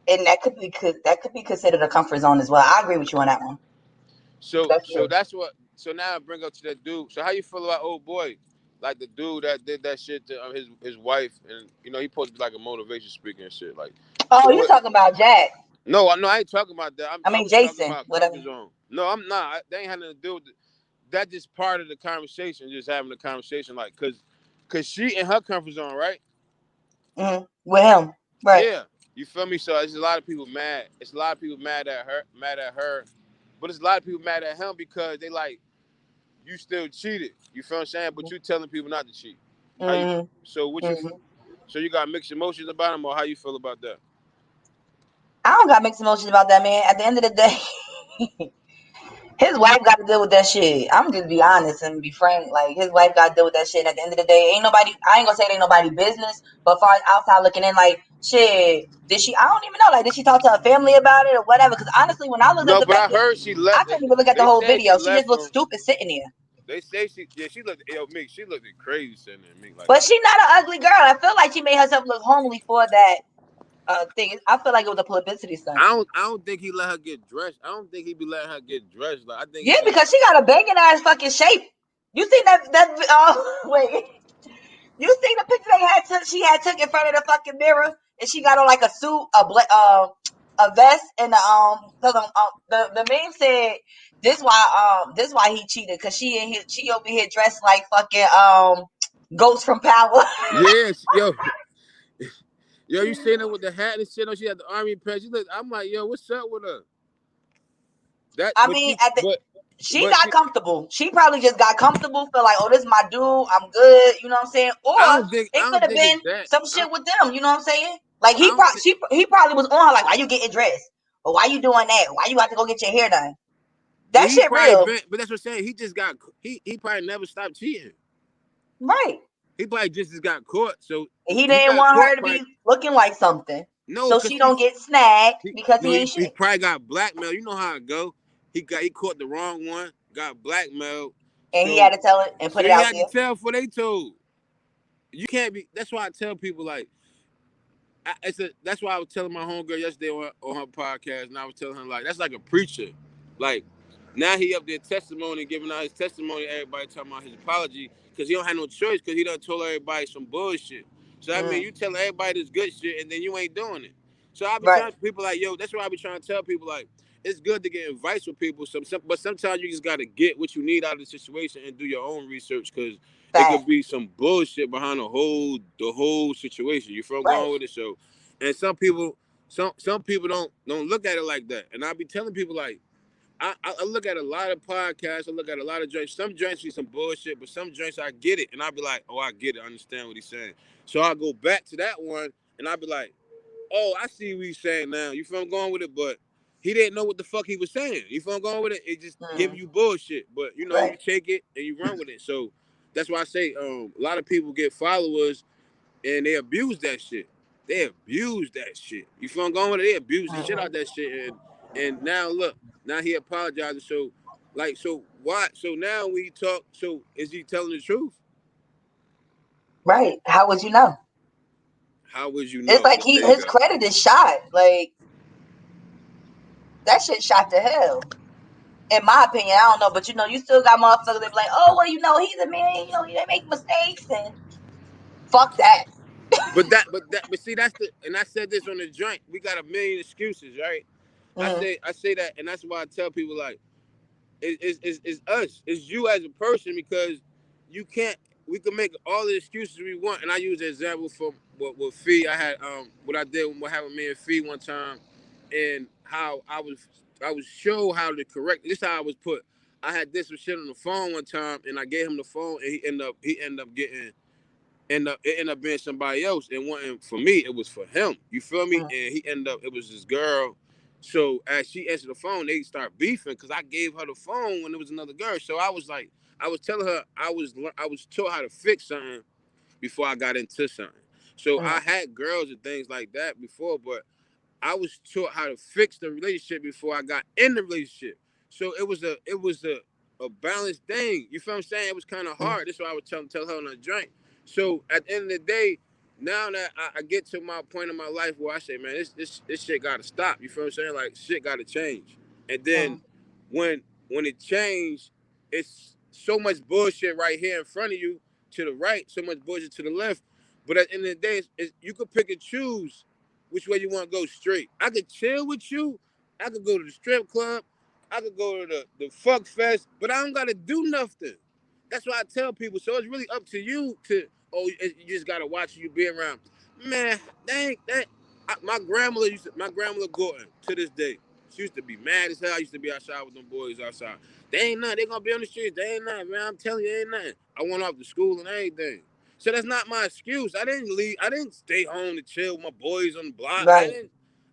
and that could be considered a comfort zone as well. I agree with you on that one.
So
Definitely.
that's what. So now I bring up to that dude. So how you feel about old boy, like the dude that did that shit to his wife, and you know he supposed to be like a motivation speaker and shit. Like,
Oh,
so
you
what?
talking about Jack?
No, I ain't talking about that.
I
I
mean
was talking
Jason,
about
whatever.
comfort zone. No, I'm not. They ain't had nothing to do with it. That. Just part of the conversation. Just having a conversation, like, cause she in her comfort zone, right?
With him, right?
Yeah, you feel me? So it's a lot of people mad. It's a lot of people mad at her, but it's a lot of people mad at him because they like you still cheated. You feel what I'm saying? But you telling people not to cheat. How you?
Mm-hmm.
So what you?
Mm-hmm.
So you got mixed emotions about him, or how you feel about that?
I don't got mixed emotions about that, man. At the end of the day, his wife got to deal with that shit. I'm just be honest and be frank. Like his wife got to deal with that shit. And at the end of the day, ain't nobody. I ain't gonna say it ain't nobody business. But far as outside looking in, like shit, did she? I don't even know. Like, did she talk to her family about it or whatever? Because honestly, when I looked at
No,
the
but I
video,
heard she
I
left.
couldn't even look at the
They
whole
said she
video. She just
left
looked
him.
stupid sitting there.
They say she looked me. She looked crazy sitting there, me like.
But she not an ugly girl. I feel like she made herself look homely for that thing. I feel like it was a publicity stunt.
I don't think he let her get dressed. I don't think he be letting her get dressed. Like I think
Yeah, because she got a banging ass fucking shape. You see that wait. You see the picture she had took in front of the fucking mirror, and she got on like a suit, a vest, and the meme said this why he cheated, because she over here dressed like fucking Ghost from Power.
Yes, yo, you seen her with the hat and shit on? She had the army patch. I'm like, yo, what's up with her?
She got comfortable. She probably just got comfortable, feel like, oh, this is my dude, I'm good, you know what I'm saying? Or
I don't think
it could have been
it's that.
some shit with them, you know what I'm saying? Like he probably was on her like, why you getting dressed? Or why you doing that? Why you have to go get your hair done? That shit real.
But that's what I'm saying. He just got he probably never stopped cheating.
Right.
He probably just got caught. So
he didn't want her to be looking like something.
No,
so she don't get snagged because he ain't shit.
He probably got blackmailed. You know how it go. He caught the wrong one, got blackmailed.
And he had to tell it and put it out there.
He had to tell before they told. You can't be. That's why I tell people like, that's why I was telling my homegirl yesterday on her podcast, and I was telling her like, that's like a preacher. Like, now he up there testimony, giving out his testimony, everybody talking about his apology, because he don't have no choice, because he done told everybody some bullshit. So I mean, you tell everybody this good shit, and then you ain't doing it. So I be trying to people like, yo, that's why I be trying to tell people like, it's good to get advice with people, but sometimes you just gotta get what you need out of the situation and do your own research, because it could be some bullshit behind the whole situation. You feel going with it? So, and some people don't look at it like that. And I be telling people like, I look at a lot of podcasts, I look at a lot of joints. Some joints be some bullshit, but some joints I get it, and I be like, oh, I get it, I understand what he's saying. So I go back to that one, and I be like, oh, I see what he's saying now. You feel I'm going with it, but he didn't know what the fuck he was saying. You feel I'm going with it? It just giving you bullshit, but you know, you take it and you run with it. So that's why I say a lot of people get followers and they abuse that shit. They abuse that shit. You feel I'm going with it? They abuse the shit out that shit. And now look, now he apologizing. So why? So now when he talk, so is he telling the truth?
Right. How would you know?
How would you know?
It's like his credit is shot. Like that shit shot to hell. In my opinion, I don't know, but you still got motherfuckers that be like, oh well, he's a man, they make mistakes and fuck that.
But see, and I said this on the joint. We got a million excuses, right? I say that, and that's why I tell people like, it's us, it's you as a person, because you can't. We can make all the excuses we want, and I use the example for with Fee. I had what I did, what happened with me and Fee one time, and how I was show how to correct. This is how I was put. I had this shit on the phone one time, and I gave him the phone, and he ended up getting. It ended up being somebody else. It wasn't for me, it was for him. You feel me? And he ended up, it was this girl. So as she answered the phone, they start beefing because I gave her the phone when it was another girl. So I was like, I was telling her I was taught how to fix something before I got into something. So I had girls and things like that before, but I was taught how to fix the relationship before I got in the relationship. So it was a balanced thing. You feel what I'm saying? It was kind of hard. That's why I would tell her on a drink. So at the end of the day, now that I get to my point in my life where I say, man, this shit gotta stop. You feel what I'm saying? Like shit gotta change. And then when it changed, it's so much bullshit right here in front of you to the right, so much bullshit to the left. But at the end of the day, you could pick and choose which way you want to go straight. I could chill with you. I could go to the strip club. I could go to the fuck fest, but I don't gotta do nothing. That's why I tell people. So it's really up to you to. Oh, you just gotta watch who you be around. Man, my grandmother Gordon to this day. She used to be mad as hell. I used to be outside with them boys outside. They ain't nothing. They gonna be on the streets. They ain't nothing, man. I'm telling you, ain't nothing. I went off to school and everything. So that's not my excuse. I didn't leave. I didn't stay home to chill with my boys on the block.
Right.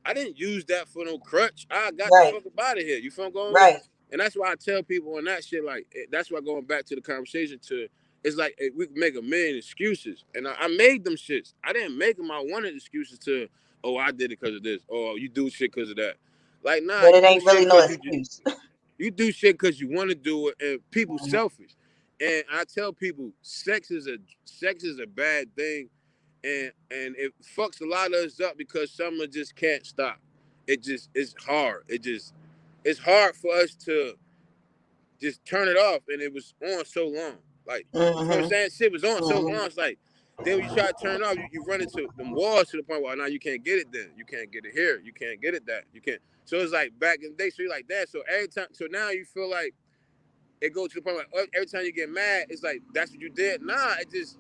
I didn't use that for no crutch. I got the fuck up out of here. You feel I'm going with?
Right.
And that's why I tell people on that shit, like, that's why going back to the conversation to, it's like we can make a million excuses. And I made them shits. I didn't make them. I wanted excuses to, oh, I did it because of this. Or you do shit because of that. Like, nah.
But it ain't really no excuse.
You do shit because you want to do it, and people selfish. And I tell people, sex is a bad thing. and it fucks a lot of us up because some of us just can't stop. It's hard. It's hard for us to just turn it off, and it was on so long. Like, you know what I'm saying? Shit was on so long. It's like, then when you try to turn it off, you run into them walls to the point where now you can't get it then. You can't get it here. You can't get it that. You can't. So it's like back in the day, so you're like that. So every time, so now you feel like it goes to the point where every time you get mad, it's like, that's what you did. Nah, it's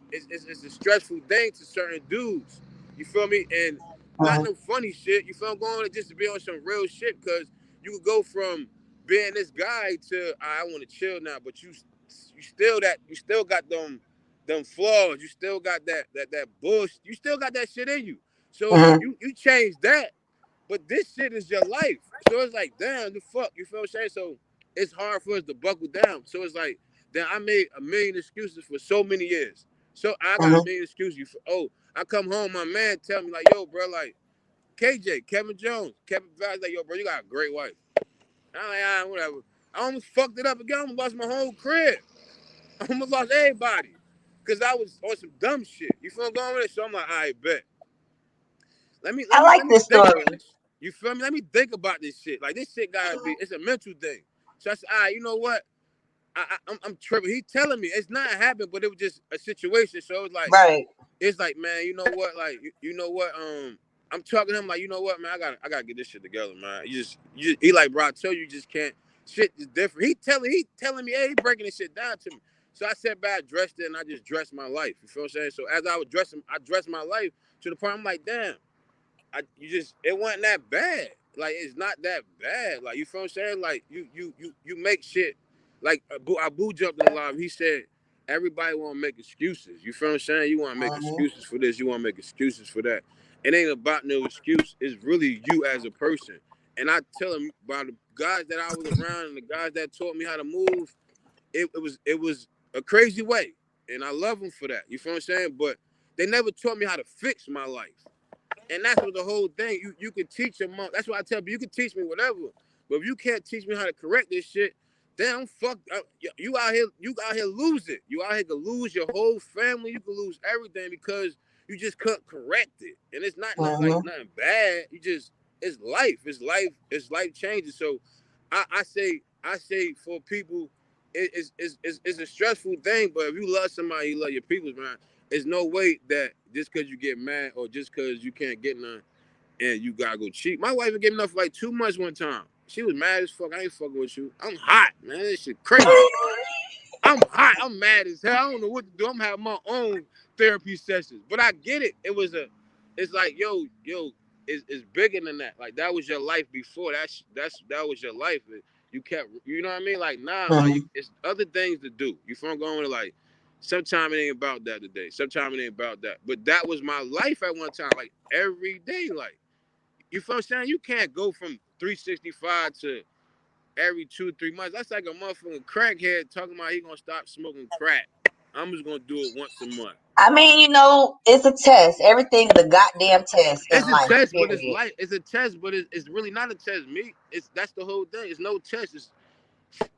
a stressful thing to certain dudes. You feel me? And not no funny shit. You feel I'm going to just to be on some real shit, because you could go from being this guy to I want to chill now, but you still got them flaws. You still got that bullshit. You still got that shit in you. So you change that, but this shit is your life. So it's like, damn, the fuck. You feel what I'm saying? So it's hard for us to buckle down. So it's like, then I made a million excuses for so many years. So I got a million excuses. I come home, my man tell me like, yo, bro, like, KJ, Kevin Jones, Kevin Vaz, like, yo, bro, you got a great wife. I'm like, whatever. I almost fucked it up again. I almost lost my whole crib. I almost lost everybody. Because I was on some dumb shit. You feel what I'm going with it? So I'm like, all right, bet. Let me
this
think
story.
about this. You feel me? Let me think about this shit. Like, this shit gotta be, it's a mental thing. So I said, all right, you know what? I'm tripping. He telling me it's not happening, but it was just a situation. So it was like, it's like, man, you know what? Like, you know what? I'm talking to him like, you know what, man? I gotta get this shit together, man. He like, bro, I tell you just can't. Shit is different. He telling me, hey, he breaking this shit down to me. So I sat back, dressed it, and I just dressed my life. You feel what I'm saying? So as I was dressing, I dressed my life to the point I'm like, damn. It wasn't that bad. Like, it's not that bad. Like, you feel what I'm saying? Like, you make shit. Like, Abu jumped in the live. He said, everybody want to make excuses. You feel what I'm saying? You want to make excuses for this. You want to make excuses for that. It ain't about no excuse. It's really you as a person. And I tell him, by the guys that I was around and the guys that taught me how to move, it was a crazy way. And I love them for that. You feel what I'm saying? But they never taught me how to fix my life. And that's what the whole thing. You can teach them. That's why I tell you, you can teach me whatever. But if you can't teach me how to correct this shit, then I'm fucked up. You out here lose it. You out here to lose your whole family. You can lose everything because you just couldn't correct it. And it's not like nothing bad. It's life. It's life changing. So I say for people, it's a stressful thing. But if you love somebody, you love your people, man. There's no way that just because you get mad or just because you can't get none and you gotta go cheat. My wife would get enough for like 2 months one time. She was mad as fuck. I ain't fucking with you. I'm hot, man. This shit crazy. I'm hot. I'm mad as hell. I don't know what to do. I'm having my own therapy sessions. But I get it. It's like, yo, it's bigger than that. Like, that was your life before. That was your life. You kept, you know what I mean? Like, nah, like, it's other things to do. You feel I'm going with it? Like, sometimes it ain't about that today. Sometimes it ain't about that. But that was my life at one time. Like, every day. Like, you feel what I'm saying? You can't go from 365 to every 2-3 months. That's like a motherfucking crackhead talking about he gonna stop smoking crack. I'm just gonna do it once a month.
I mean, it's a test. Everything's a goddamn test.
It's a test, but it's life. It's a test, but it's really not a test. That's the whole thing. It's no test.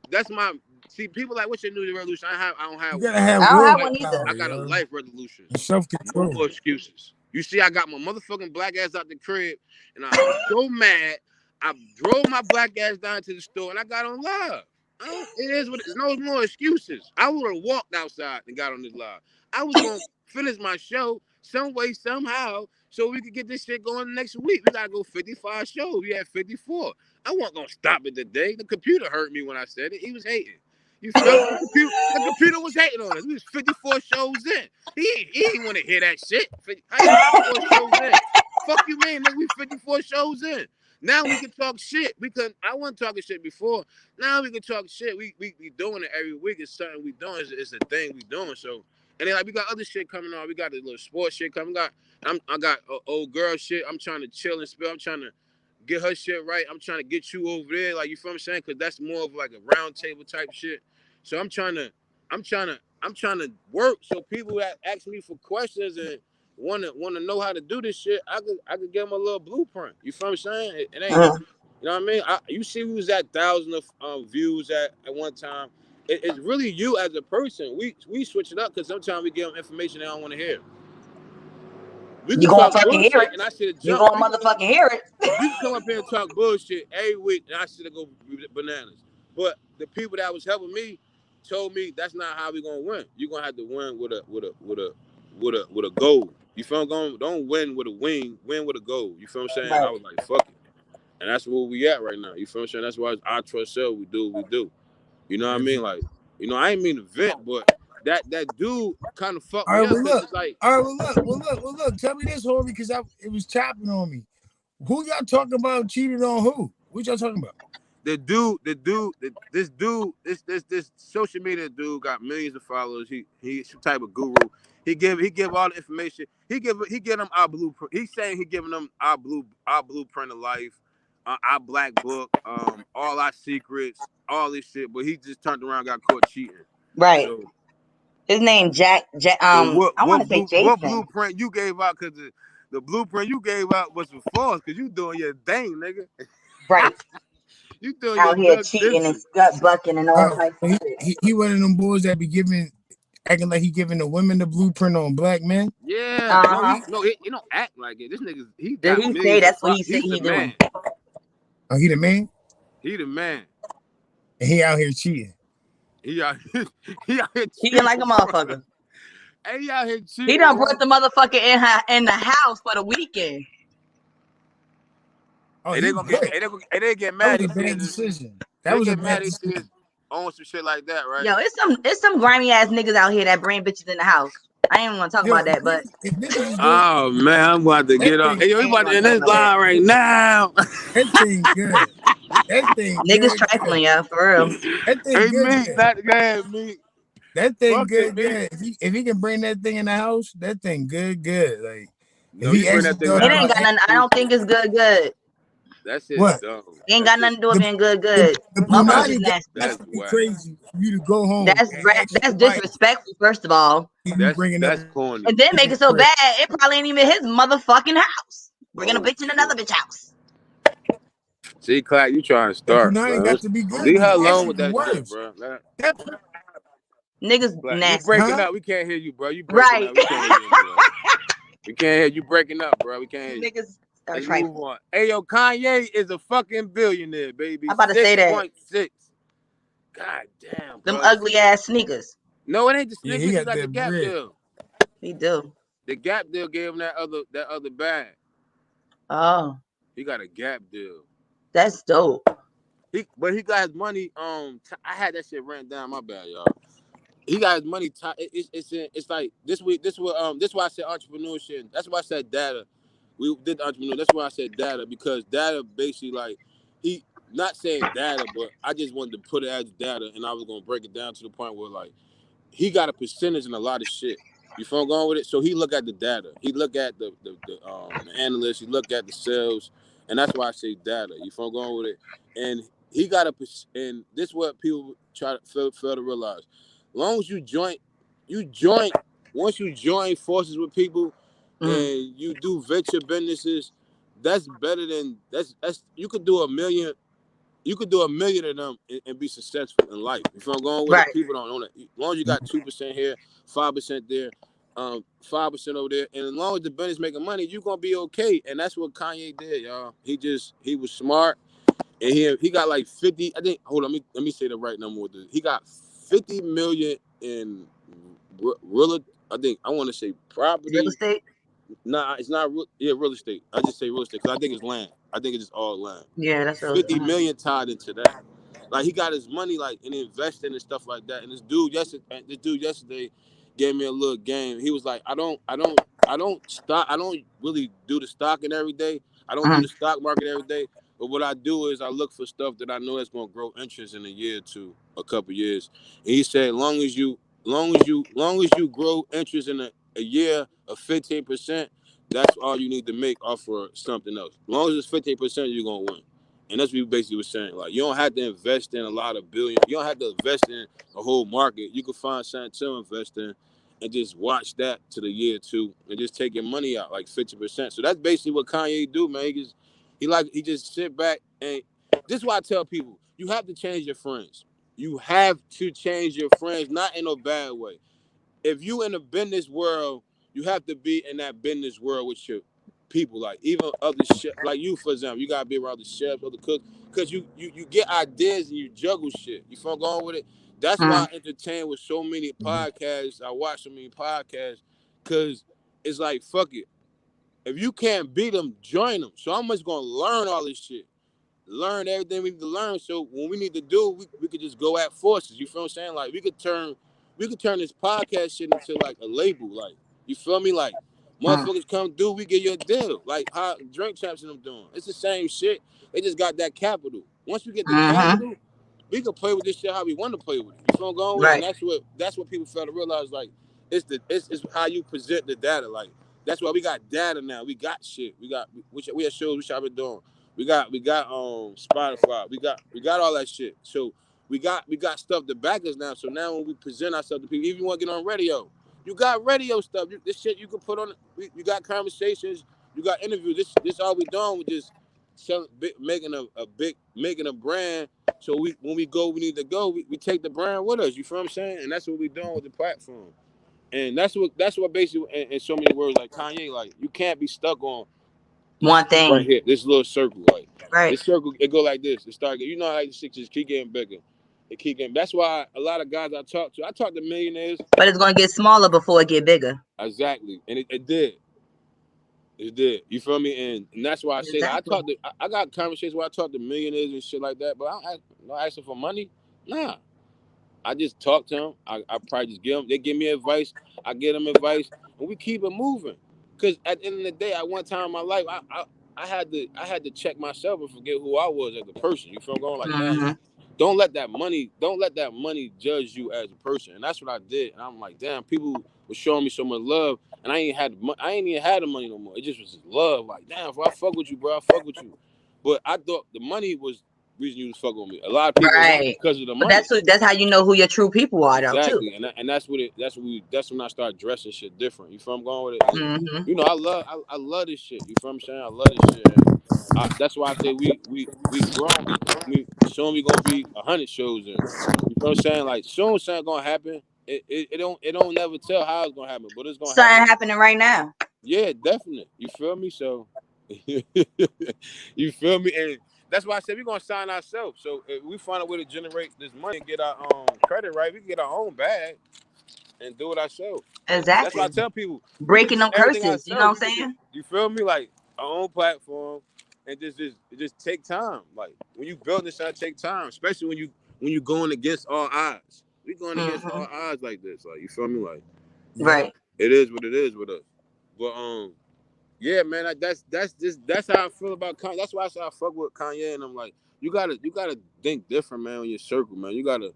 That's my people like, what's your New Year's resolution? I don't have
one. I don't
have one either.
I got a life resolution.
Self-control.
No more excuses. You see, I got my motherfucking black ass out the crib, and I was so mad. I drove my black ass down to the store, and I got on live. It is what it's no more excuses. I would have walked outside and got on this live. I was gonna finish my show some way, somehow, so we could get this shit going next week. We gotta go 55 shows. We had 54. I wasn't gonna stop it today. The computer hurt me when I said it. He was hating. You feel me? The computer was hating on us. We was 54 shows in. He didn't want to hear that shit. How you 54 shows in? Fuck you mean, nigga? We 54 shows in. Now we can talk shit. I wasn't talking shit before. Now we can talk shit. We doing it every week. It's something we doing. It's a thing we doing. So, and then like we got other shit coming on. We got the little sports shit coming. I got old girl shit. I'm trying to chill and spill. I'm trying to get her shit right. I'm trying to get you over there. Like, you feel what I'm saying? Because that's more of like a round table type shit. So I'm trying to work so people that ask me for questions and want to know how to do this shit, I could give them a little blueprint. You feel what I'm saying? It ain't, you know what I mean? You see we was at thousands of views at one time. It's really you as a person. We switch it up because sometimes we give them information they don't want to hear. We
You
could
gonna
talk
fucking hear
bullshit,
it.
and I should have
You
jumped.
gonna motherfucking hear it.
You can come up here and talk bullshit every week, and I should have go bananas. But the people that was helping me told me that's not how we gonna win. You're gonna have to win with a goal. You feel me? Don't win with a win with a goal. You feel what I'm saying?
Right.
I was like, fuck it. And that's where we at right now. You feel what I'm saying? That's why I trust self. We do what we do. You know what I mean? Like, I ain't mean to vent, but that dude kind of fucked
All
me
right,
up
well
because
look.
it's like,
All right, well look. Tell me this, homie, because it was chopping on me. Who y'all talking about cheated on who? What y'all talking about?
this social media dude got millions of followers. He's some type of guru. He give all the information. He give them our blueprint. He's saying he giving them our blueprint of life, our black book, all our secrets, all this shit. But he just turned around, and got caught cheating.
Right.
So,
His name Jack. I want to say Jason.
What blueprint you gave out? Because the blueprint you gave out was for false. Because you doing your thing, nigga.
Right.
You doing
Out
your
here cheating and gut bucking and all types of shit.
He one of them boys that be acting like he giving the women the blueprint on black men.
Yeah. He don't act like it. This nigga, he got
Did he
millions
say
of
that's what
followers.
he said
He's the
he doing?
man.
Oh, he the man?
He the man.
And he out here cheating.
He out here
Cheating like a motherfucker.
Hey, he out here cheating.
He done brought the motherfucker in the house for the weekend.
Oh,
they gonna get mad.
That was a bad decision.
They get mad. They see us on some shit like that, right?
Yo, it's some grimy ass niggas out here that bring bitches in the house. I ain't even gonna talk about that, but
Oh man, I'm about to get on. Hey, yo, we about to end this line right now.
That thing good. That thing
niggas
good.
trifling, yeah, for real.
That thing
hey,
good.
me, not good, me.
That thing
Fuck
good.
it,
If he can bring that thing in the house, that thing good. Like,
no,
if he
you bring that thing.
It ain't got nothing. I don't think it's good.
That shit's
what?
dumb.
It ain't got nothing to do with being good.
The
Motherfuckers just nasty.
that's crazy for you to go home.
That's disrespectful, first of all.
That's corny.
And then make it so bad, it probably ain't even his motherfucking house. Bringing a bitch in another bitch house.
See, Clark, you trying to start, bro.
Got to be good.
Leave her alone with that shit, bro.
Niggas
Clark,
nasty.
You breaking up. We can't hear you, bro. You breaking up. We can't hear you anyway. We can't hear you breaking up, bro. We can't hear you.
Niggas are
Let's
trifling.
move on. Hey, yo, Kanye is a fucking billionaire, baby.
I'm about to say that.
6.6. God damn,
Them
bro.
ugly ass sneakers.
No, it ain't the sneakers.
he
He
got
got the
that
Gap
bread.
deal.
He do.
The Gap deal gave him that other bag.
Oh.
He got a Gap deal.
That's dope.
But he got his money. I had that shit ran down. My bad, y'all. He got his money. It's like this week. This why I said entrepreneurship. That's why I said data. We did the entrepreneur. That's why I said data, because data basically, like, he not saying data, but I just wanted to put it as data, and I was gonna break it down to the point where, like, he got a percentage in a lot of shit. You feel I'm going with it? So he look at the data. He look at the analysts. He look at the sales, and that's why I say data. You feel I'm going with it? And he got and this is what people try to fail to realize. As long as you join. Once you join forces with people and you do venture businesses, that's better than that's you could do 1 million. You could do 1 million of them and be successful in life. If I'm going with it, people don't know that. As long as you got 2% here, 5% there, 5% over there, and as long as the business making money, you're gonna be okay. And that's what Kanye did, y'all. He was smart, and he got like 50. I think. Hold on, let me say the right number with this. He got 50 million in real. I think I want to say property.
Real estate.
Nah, it's not real estate. I just say real estate because I think it's land. I think it's just all land.
Yeah, that's
50 million tied into that. Like, he got his money like in investing and stuff like that. And this dude yesterday gave me a little game. He was like, I don't really do the stock and every day. I don't do the stock market every day. But what I do is I look for stuff that I know that's gonna grow interest in a year or two, a couple years. And he said, long as you grow interest in a year of 15%, that's all you need to make off for something else. As long as it's 15%, you're gonna win. And that's what we basically was saying. Like, you don't have to invest in a lot of billion. You don't have to invest in a whole market. You can find something to invest in and just watch that to the year or two and just take your money out like 50%. So that's basically what Kanye do, man. He just sit back, and this is why I tell people, you have to change your friends. You have to change your friends, not in a bad way. If you in the business world you have to be in that business world with your people, like even other chefs, like you, for example, you gotta be around the chefs, other cooks, because you get ideas and you juggle shit. You feel going with it? That's why I entertain with so many podcasts. I watch so many podcasts, because it's like, fuck it. If you can't beat them, join them. So I'm just gonna learn all this shit. Learn everything we need to learn. So when we need to do, we could just go at forces. You feel what I'm saying? Like we could turn this podcast shit into like a label. Like, you feel me? Like motherfuckers come through, we get you a deal. Like how Drink Champs and them doing. It's the same shit. They just got that capital. Once we get the capital, we can play with this shit how we want to play with it. You feel going with it? And that's what people fail to realize. Like it's how you present the data. Like that's why we got data now. We got shit. We have shows which I've been doing. We got Spotify. We got all that shit. So we got stuff to back us now. So now when we present ourselves to people, even if you want to get on radio, you got radio stuff. This shit you can put on. You got conversations. You got interviews. This all we doing with just making a brand. So when we go, we need to go. We take the brand with us. You feel what I'm saying? And that's what we doing with the platform. And that's what basically in so many words, like Kanye, like you can't be stuck on
one thing
right here, this little circle, like
right.
this circle, it go like this. It start, you know how like the shit just keep getting bigger. It keep getting. That's why a lot of guys I talk to millionaires.
But it's gonna get smaller before it get bigger.
Exactly, and it did. It did. You feel me? And that's why I say that I got conversations where I talk to millionaires and shit like that, but I'm not asking for money. Nah. I just talk to them. I probably just give them. They give me advice. I give them advice, and we keep it moving. Because at the end of the day, at one time in my life, I had to check myself and forget who I was as a person. You feel going like that? Don't let that money judge you as a person. And that's what I did. And I'm like, damn, people were showing me so much love, and I ain't even had the money no more. It just was just love. Like, damn, if I fuck with you, bro, I fuck with you. But I thought the money was reason you was fucking with me. A lot of people because of the money.
But that's how you know who your true people are,
exactly.
though, too.
And that's when I start dressing shit different. You feel I'm going with it? And, you know, I love this shit. You feel I'm saying? I love this shit. And that's why I say we grown. Soon we gonna be 100 shows in. You feel I'm saying? Like soon something gonna happen. It don't never tell how it's gonna happen, but it's gonna happen.
Something happening right now.
Yeah, definitely. You feel me? So you feel me? And that's why I said we're gonna sign ourselves. So if we find a way to generate this money and get our credit right, we can get our own bag and do it ourselves.
Exactly.
That's why I tell people
breaking no curses. You know what I'm saying?
You feel me? Like our own platform and just take time. Like when you build this, it take time, especially when you going against all odds. We going against all odds like this. Like you feel me? Like
right.
It is what it is with us. But yeah, man, that's how I feel about Kanye. That's why I say I fuck with Kanye, and I'm like, you gotta think different, man, on your circle, man. You gotta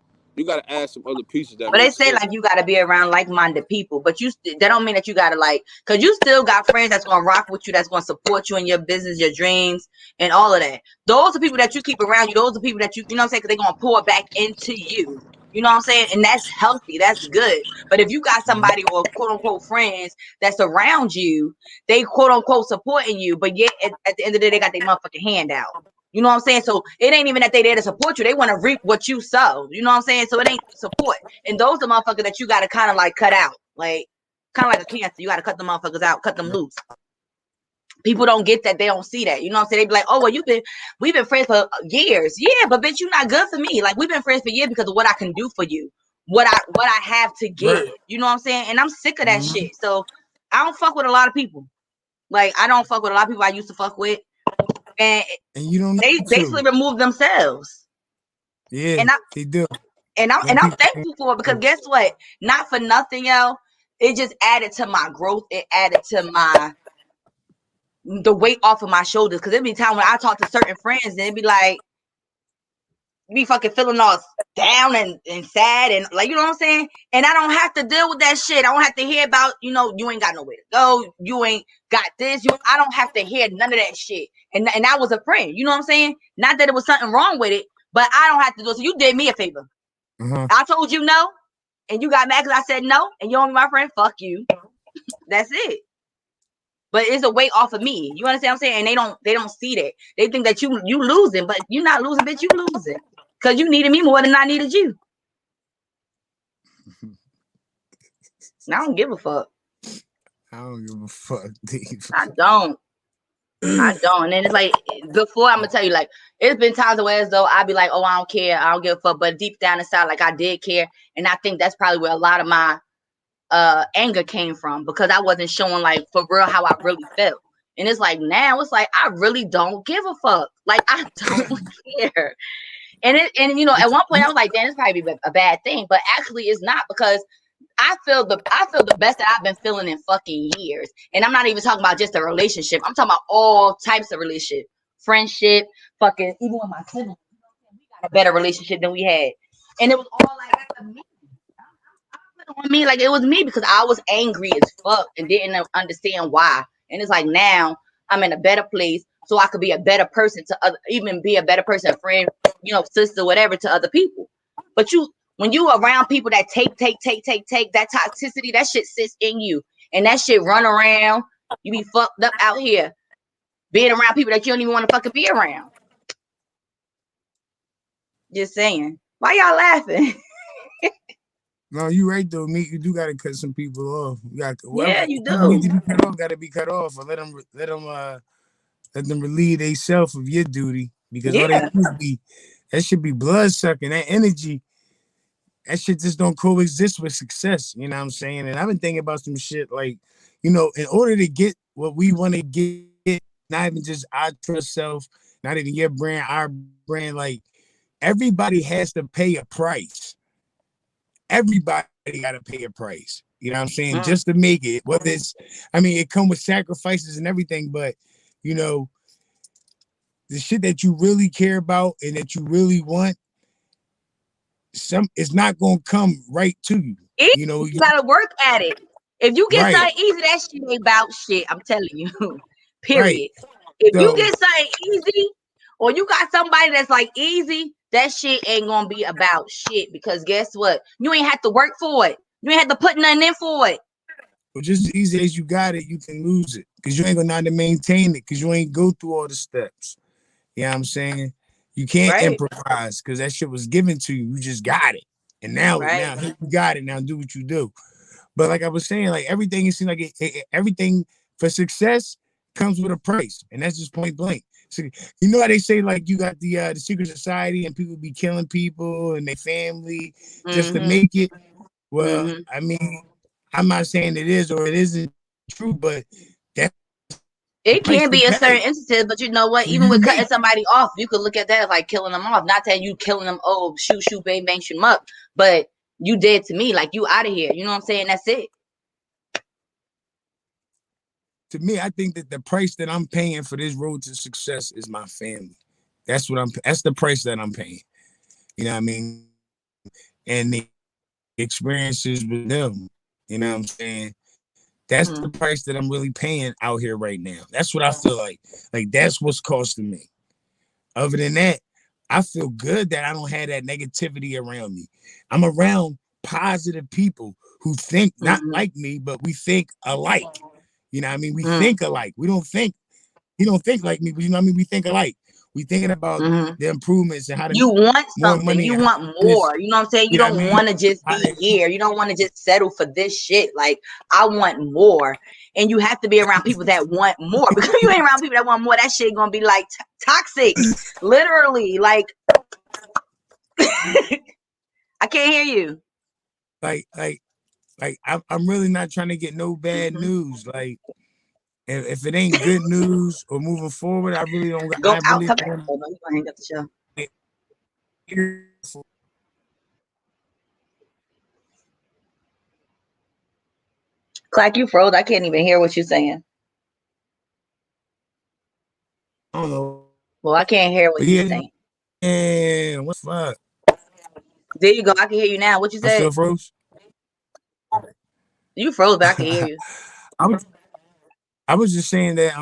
add some other pieces that.
But they say like you gotta be around like-minded people, but that don't mean that you gotta cause you still got friends that's gonna rock with you, that's gonna support you in your business, your dreams, and all of that. Those are people that you keep around you. Those are people that you know what I'm saying, cause they're gonna pour back into you. You know what I'm saying? And that's healthy. That's good. But if you got somebody or quote unquote friends that's around you, they quote unquote supporting you, but yet at the end of the day, they got their motherfucking hand out. You know what I'm saying? So it ain't even that they there to support you. They want to reap what you sow. You know what I'm saying? So it ain't support. And those are motherfuckers that you got to kind of like cut out. Like, kind of like a cancer. You got to cut the motherfuckers out, cut them loose. People don't get that. They don't see that. You know what I'm saying? They be like, oh, well, we've been friends for years. Yeah, but bitch, you're not good for me. Like, we've been friends for years because of what I can do for you. What I have to give. Right. You know what I'm saying? And I'm sick of that shit. So I don't fuck with a lot of people. Like, I don't fuck with a lot of people I used to fuck with. And you don't. They basically remove themselves.
Yeah, and they do.
And I'm thankful for it because guess what? Not for nothing, yo. It just added to my growth. It added to the weight off of my shoulders. Because there'd be time when I talk to certain friends and it'd be like, be fucking feeling all down and sad and like, you know what I'm saying? And I don't have to deal with that shit. I don't have to hear about, you know, you ain't got nowhere to go. You ain't got this. I don't have to hear none of that shit. And I was a friend. You know what I'm saying? Not that it was something wrong with it, but I don't have to do it. So you did me a favor. I told you no, and you got mad because I said no, and you don't be my friend. Fuck you. That's it. But it's a weight off of me. You understand what I'm saying? And they don't see that. They think that you losing, but you're not losing, bitch. You losing. Because you needed me more than I needed you. I don't give a fuck.
don't give a fuck.
I don't. And then it's like before, I'm gonna tell you, like it's been times where as though I'd be like, oh, I don't care, I don't give a fuck, but deep down inside, like I did care, and I think that's probably where a lot of my anger came from, because I wasn't showing like for real how I really felt. And it's like now it's like I really don't give a fuck, like I don't care. And you know, at one point I was like, damn, it's probably a bad thing, but actually it's not, because I feel the best that I've been feeling in fucking years. And I'm not even talking about just a relationship. I'm talking about all types of relationship, friendship, fucking, even with my siblings. We got a better relationship than we had. And it was all like me. On me, like it was me, because I was angry as fuck and didn't understand why. And it's like now I'm in a better place, so I could be a better person to other, even be a better person, a friend, you know, sister, whatever, to other people. But when you around people that take that toxicity, that shit sits in you, and that shit run around. You be fucked up out here being around people that you don't even want to fucking be around. Just saying. Why y'all laughing?
No, you right though. Me, you do gotta cut some people off. You got
Yeah, you do.
Need to be cut off. Got to be cut off, or let them relieve themselves of your duty, because all they do be that should be blood sucking. That energy, that shit just don't coexist with success. You know what I'm saying? And I've been thinking about some shit like, you know, in order to get what we want to get, not even just our trust self, not even your brand, our brand, like everybody has to pay a price. Everybody got to pay a price. You know what I'm saying? Just to make it. Whether it's, I mean, it come with sacrifices and everything, but you know, the shit that you really care about and that you really want, it's not gonna come right to you. You know,
you gotta work at it. If you get something easy, that shit ain't about shit. I'm telling you. Period.
Right.
If you get something easy, or you got somebody that's like easy, that shit ain't gonna be about shit, because guess what? You ain't have to work for it. You ain't have to put nothing in for it.
Well, just as easy as you got it, you can lose it, because you ain't gonna know how to maintain it, because you ain't go through all the steps. You know what I'm saying? You can't improvise, because that shit was given to you. You just got it. And now you got it. Now do what you do. But like I was saying, like everything, it seems like everything for success comes with a price, and that's just point blank. So you know how they say, like, you got the secret society and people be killing people and their family just to make it. Well, I mean, I'm not saying it is or it isn't true, but that
it can be in certain instances. But you know what? So even with cutting somebody off, you could look at that as like killing them off. Not saying you killing them, oh, shoot, bang, bang, shoot them up. But you dead to me, like you out of here. You know what I'm saying? That's it.
To me, I think that the price that I'm paying for this road to success is my family. That's the price that I'm paying. You know what I mean? And the experiences with them. You know what I'm saying? That's the price that I'm really paying out here right now. That's what I feel like. Like that's what's costing me. Other than that, I feel good that I don't have that negativity around me. I'm around positive people who think not like me, but we think alike. You know what I mean? We think alike. He don't think like me, but you know what I mean? We think alike. We thinking about the improvements and how to
you want
more
something.
money.
You want more. You know what I'm saying? You don't want to just be here. You don't want to just settle for this shit. Like, I want more. And you have to be around people that want more. Because you ain't around people that want more, that shit gonna be like toxic. Literally. Like I can't hear you.
Like I'm really not trying to get no bad news. Like if it ain't good news or moving forward, I really don't.
Go out. Come back. Hold on, you gonna hang up the show. Clack, you froze. I can't even hear what you're saying.
I don't know.
Well, I can't hear what you're saying.
Yeah, what the fuck?
There you go. I can hear you now. What you said?
I still froze.
You froze, but I can hear you.
I was just saying that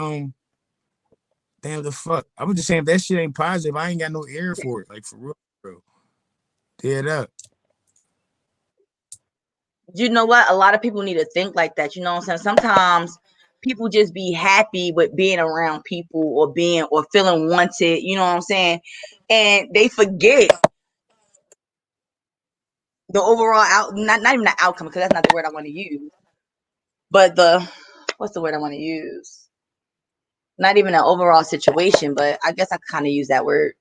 damn the fuck. I was just saying if that shit ain't positive, I ain't got no air for it. Like for real, bro. Tear it up.
You know what? A lot of people need to think like that. You know what I'm saying? Sometimes people just be happy with being around people or feeling wanted. You know what I'm saying? And they forget the overall not even the outcome, because that's not the word I want to use, but the what's the word I want to use? Not even an overall situation, but I guess I kind of use that word.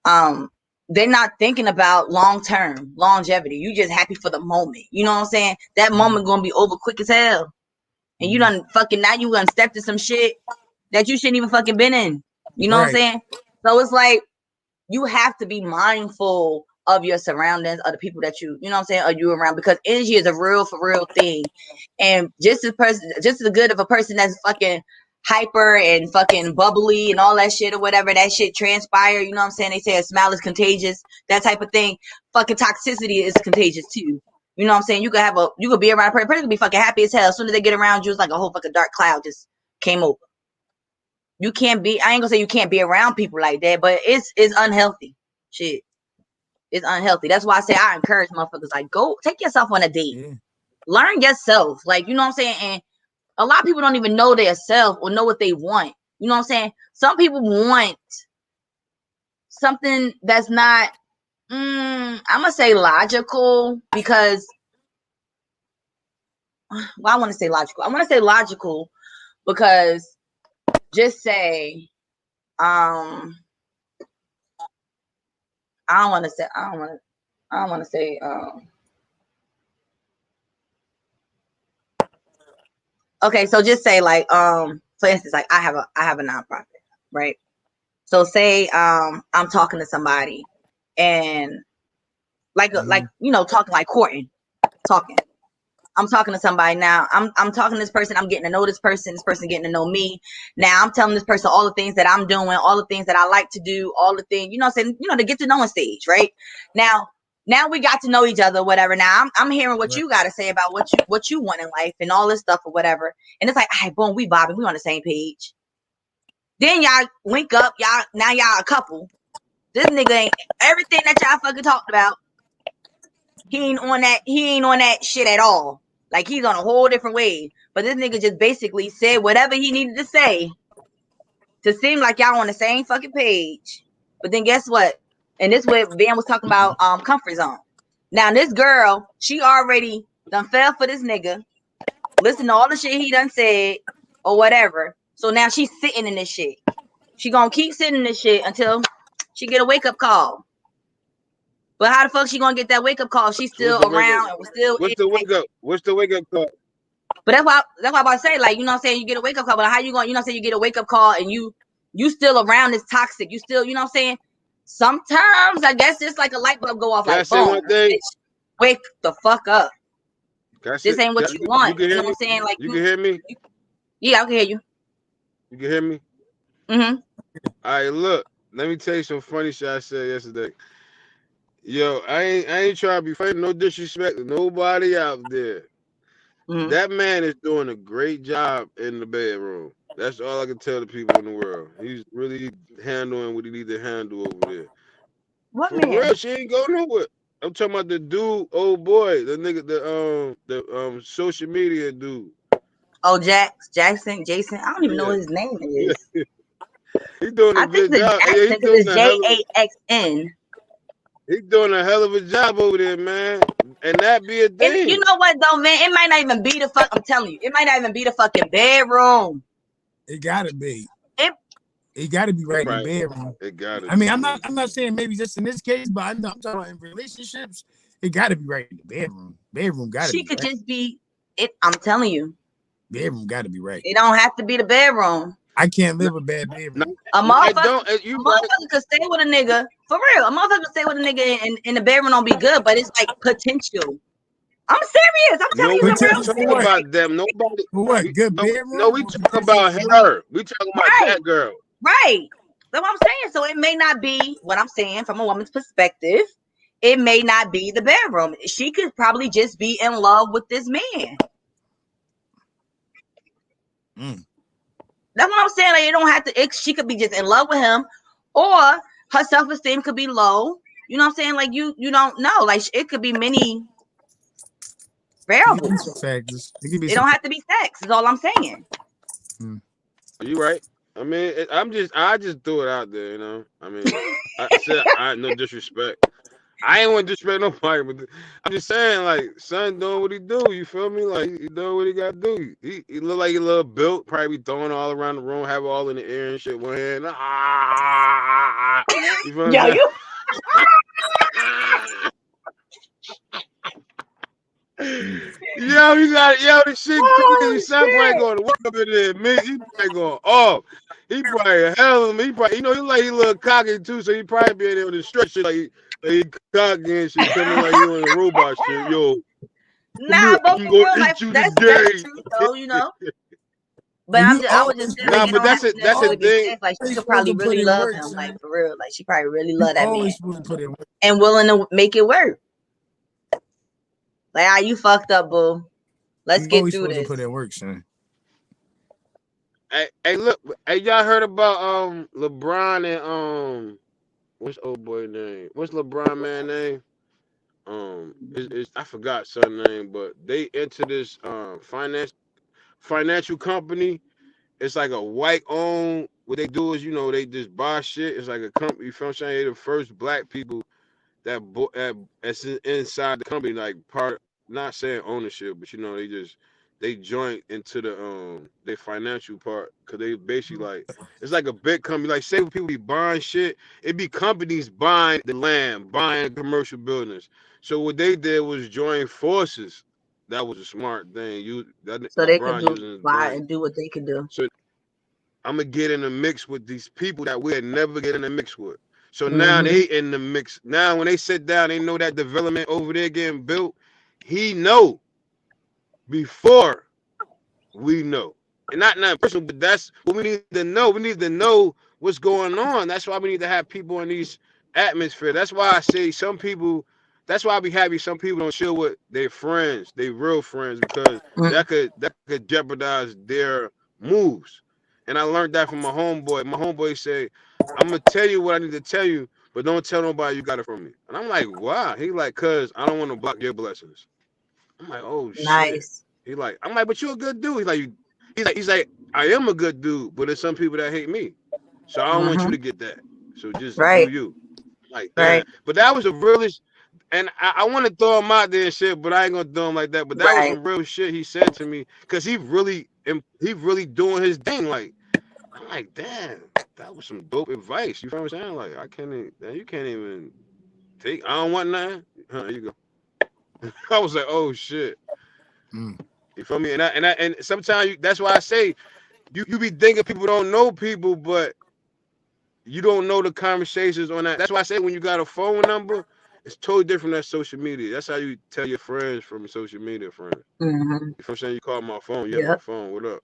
They're not thinking about long-term longevity. You just happy for the moment. You know what I'm saying? That moment gonna be over quick as hell. And you done fucking, now you gonna step to some shit that you shouldn't even fucking been in. You know what I'm saying? So it's like, you have to be mindful of your surroundings, of the people that you know what I'm saying, are you around, because energy is a real for real thing. And just as good of a person that's fucking hyper and fucking bubbly and all that shit or whatever, that shit transpire, you know what I'm saying? They say a smile is contagious, that type of thing. Fucking toxicity is contagious too. You know what I'm saying? You could be around a person could be fucking happy as hell. As soon as they get around you, it's like a whole fucking dark cloud just came over. You can't be, I ain't gonna say you can't be around people like that, but it's unhealthy. Shit. It's unhealthy. That's why I say I encourage motherfuckers, like, go take yourself on a date. Learn yourself. Like, you know what I'm saying? And a lot of people don't even know their self or know what they want. You know what I'm saying? Some people want something that's not, I'm gonna say logical, because I want to say logical. I want to say logical because just say, I don't want to say, okay, so just say like, for instance, like I have a nonprofit, right? So say, I'm talking to somebody and like, you know, talking like courting, talking. I'm talking to somebody now. I'm talking to this person. I'm getting to know this person getting to know me. Now I'm telling this person all the things that I'm doing, all the things that I like to do, all the things, you know what I'm saying? You know, the get to knowing stage, right? Now we got to know each other, whatever. Now I'm hearing what you got to say about what you want in life and all this stuff or whatever. And it's like, all right, boom, we vibing, we on the same page. Then y'all link up, now y'all a couple. This nigga ain't everything that y'all fucking talked about. He ain't on that shit at all. Like, he's on a whole different wave. But this nigga just basically said whatever he needed to say to seem like y'all on the same fucking page. But then guess what? And this what Van was talking about, comfort zone. Now this girl, she already done fell for this nigga. Listen to all the shit he done said or whatever. So now she's sitting in this shit. She gonna keep sitting in this shit until she get a wake-up call. But how the fuck she gonna get that wake-up call? She's still around and we're still.
What's the wake up? What's the wake up call?
But that's why I'm about to say, like, you know what I'm saying, you get a wake-up call, but how you going, you know what I'm saying, you get a wake-up call and you still around this toxic, you still, you know what I'm saying, sometimes I guess it's like a light bulb go off, like, boom, bitch, wake the fuck up. This ain't what you want. You know what I'm saying? Like,
you can hear me?
Yeah, I can hear you.
You can hear me?
Mm-hmm.
All right, look, let me tell you some funny shit I said yesterday. Yo, I ain't trying to be funny, no disrespect to nobody out there.
Mm-hmm.
That man is doing a great job in the bedroom. That's all I can tell the people in the world. He's really handling what he needs to handle over there.
What
For
man?
real, she ain't go nowhere. I'm talking about the dude, old boy, the nigga, the social media dude.
Oh, Jackson, Jason. I don't even know what his name is.
Yeah. He's doing a good job.
Jackson, because it's Jaxn.
He's doing a hell of a job over there, man. And that be a thing.
And you know what though, man? It might not even be the fuck. I'm telling you, it might not even be the fucking bedroom.
It gotta be. It gotta be in the bedroom.
It gotta.
I mean, I'm not saying maybe just in this case, but I'm talking about in relationships. It gotta be right in the bedroom. Bedroom gotta be.
She could just be it. I'm telling you.
Bedroom gotta be right.
It don't have to be the bedroom.
I can't live a bad bedroom.
A motherfucker could stay with a nigga. For real. A motherfucker could stay with a nigga and the bedroom don't be good, but it's like potential. I'm serious. I'm telling you
we talking about them. Nobody.
For what? Good bedroom?
No, we talking about her. We talking about that girl.
Right. That's what I'm saying. So it may not be what I'm saying from a woman's perspective. It may not be the bedroom. She could probably just be in love with this man. That's what I'm saying. Like, it don't have to. She could be just in love with him, or her self-esteem could be low. You know what I'm saying? Like, you don't know. Like, it could be many variables. It don't have to be sex. Is all I'm saying.
You right. I mean, I just threw it out there. You know. I mean, I said no disrespect. I ain't want to disrespect nobody, but I'm just saying, like, son doing what he do. You feel me? Like, he doing what he got to do. He look like he a little built, probably be throwing all around the room, have it all in the air and shit. One hand, you feel what
Yo,
I'm
you
saying? The shit crazy.
oh
Son probably
shit.
going to work up in there. Me, he probably going off. He probably hell him. He probably, he like he a little cocky too, so he probably be able to stretch shit like he cocky and shit, coming like he on a robot shit. Yo, come
Nah,
here,
but
I'm
for
gonna
real, like
eat you
that's the
today.
truth though, you know. But
And you
I was just
always
saying
put
like
Nah,
it
but
don't have to
that's the
necessarily be
thing.
sex. Like she could
supposed
probably
to put
really
in
love
work,
him, like
son.
for real. Like she probably really
You
love that man
always supposed to put in work.
and willing to make it work. Like, you fucked up, boo. Let's
You
get
always
through
supposed to
this.
put in work, son.
Hey, look, hey, y'all heard about LeBron and what's old boy name? What's LeBron man name? It's I forgot son name, but they into this financial company. It's like a white owned. What they do is, they just buy shit. It's like a company. You feel what I'm saying? They the first black people that's inside the company, like part. Not saying ownership, but they join into their financial part because they basically like it's like a big company. Like say when people be buying shit, it be companies buying the land, buying commercial buildings. So what they did was join forces. That was a smart thing.
So they could
LeBron
do
using his
fly
brain.
and do what they could do.
So I'm gonna get in the mix with these people that we had never get in the mix with. So now
Mm-hmm.
they in the mix. Now when they sit down, they know that development over there getting built. He know before we know. And not nothing personal, but that's what we need to know. We need to know what's going on. That's why we need to have people in these atmosphere. That's why I say some people. That's why I be happy some people don't chill with their friends, their real friends, because
Mm.
that could jeopardize their moves. And I learned that from my homeboy. My homeboy said, "I'm gonna tell you what I need to tell you, but don't tell nobody you got it from me." And I'm like, "Why?" He like, "Cause I don't want to block your blessings." I'm like, "Oh shit."
Nice.
I'm like, "But you're a good dude." He's like, "I am a good dude, but there's some people that hate me, so I don't want you
Mm-hmm.
to get that. So just do
Right.
you." Like, damn.
Right.
But that was a realist, and I want to throw him out there and shit, but I ain't gonna throw him like that. But that was
Right.
some real shit he said to me, cause he really doing his thing. Like, I'm like, damn, that was some dope advice. You feel what I'm saying? Like, I can't even, you can't even take. I don't want nothing. There you go. I was like, oh shit.
Mm.
You feel me? And sometimes that's why I say you be thinking people don't know people, but you don't know the conversations on that. That's why I say when you got a phone number, it's totally different than social media. That's how you tell your friends from social media friends.
Mm-hmm.
You feel what I'm saying? You call my phone, you have my
Yep.
phone, what up?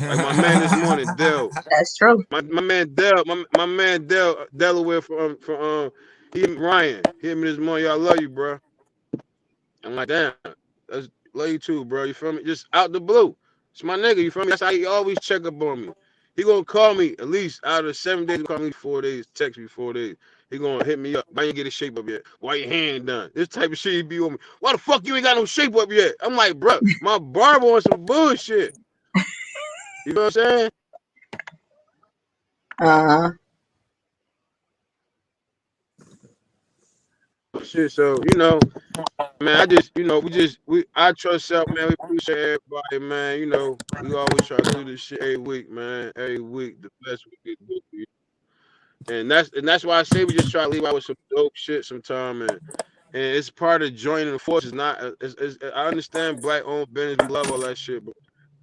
Like my man this morning, Dell.
That's true.
My man Dell, my man Dell, Delaware he Ryan. He hit me this morning, yo, I love you, bro. I'm like, damn, that's love you too, bro. You feel me? Just out the blue. It's my nigga, you feel me? That's how he always check up on me. He gonna call me at least out of 7 days, he call me 4 days, text me 4 days. He gonna hit me up. Why you ain't get his shape up yet? Why your hand ain't done? This type of shit he be on me. Why the fuck you ain't got no shape up yet? I'm like, bro, my barber on some bullshit. You know what I'm saying?
Uh-huh.
Shit, so man, I just, I trust self, man. We appreciate everybody, man. We always try to do this shit every week, man. Every week, the best we can do for you. And that's why I say we just try to leave out with some dope shit sometime, and it's part of joining the forces. Not, I understand black owned business, we love all that shit, but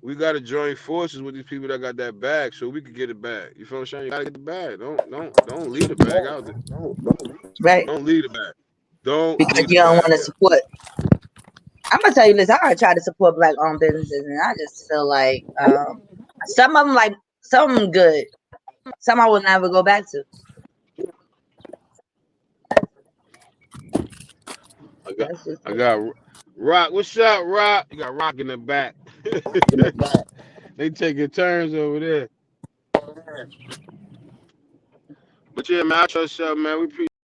we gotta join forces with these people that got that bag, so we could get it back. You feel what I'm saying? You gotta get the bag. Don't leave the bag out there.
Right.
Don't leave the bag. Don't
Because
leave the
you don't want
bag
to
out.
support. I'm gonna tell you this. I already tried to support black owned businesses, and I just feel like some of them, like some of them good, some I will never go back to.
I got,
That's just
I
it.
got Rock. What's up, Rock? You got Rock in the back. They taking turns over there. But yeah, man, I trust y'all, man. We appreciate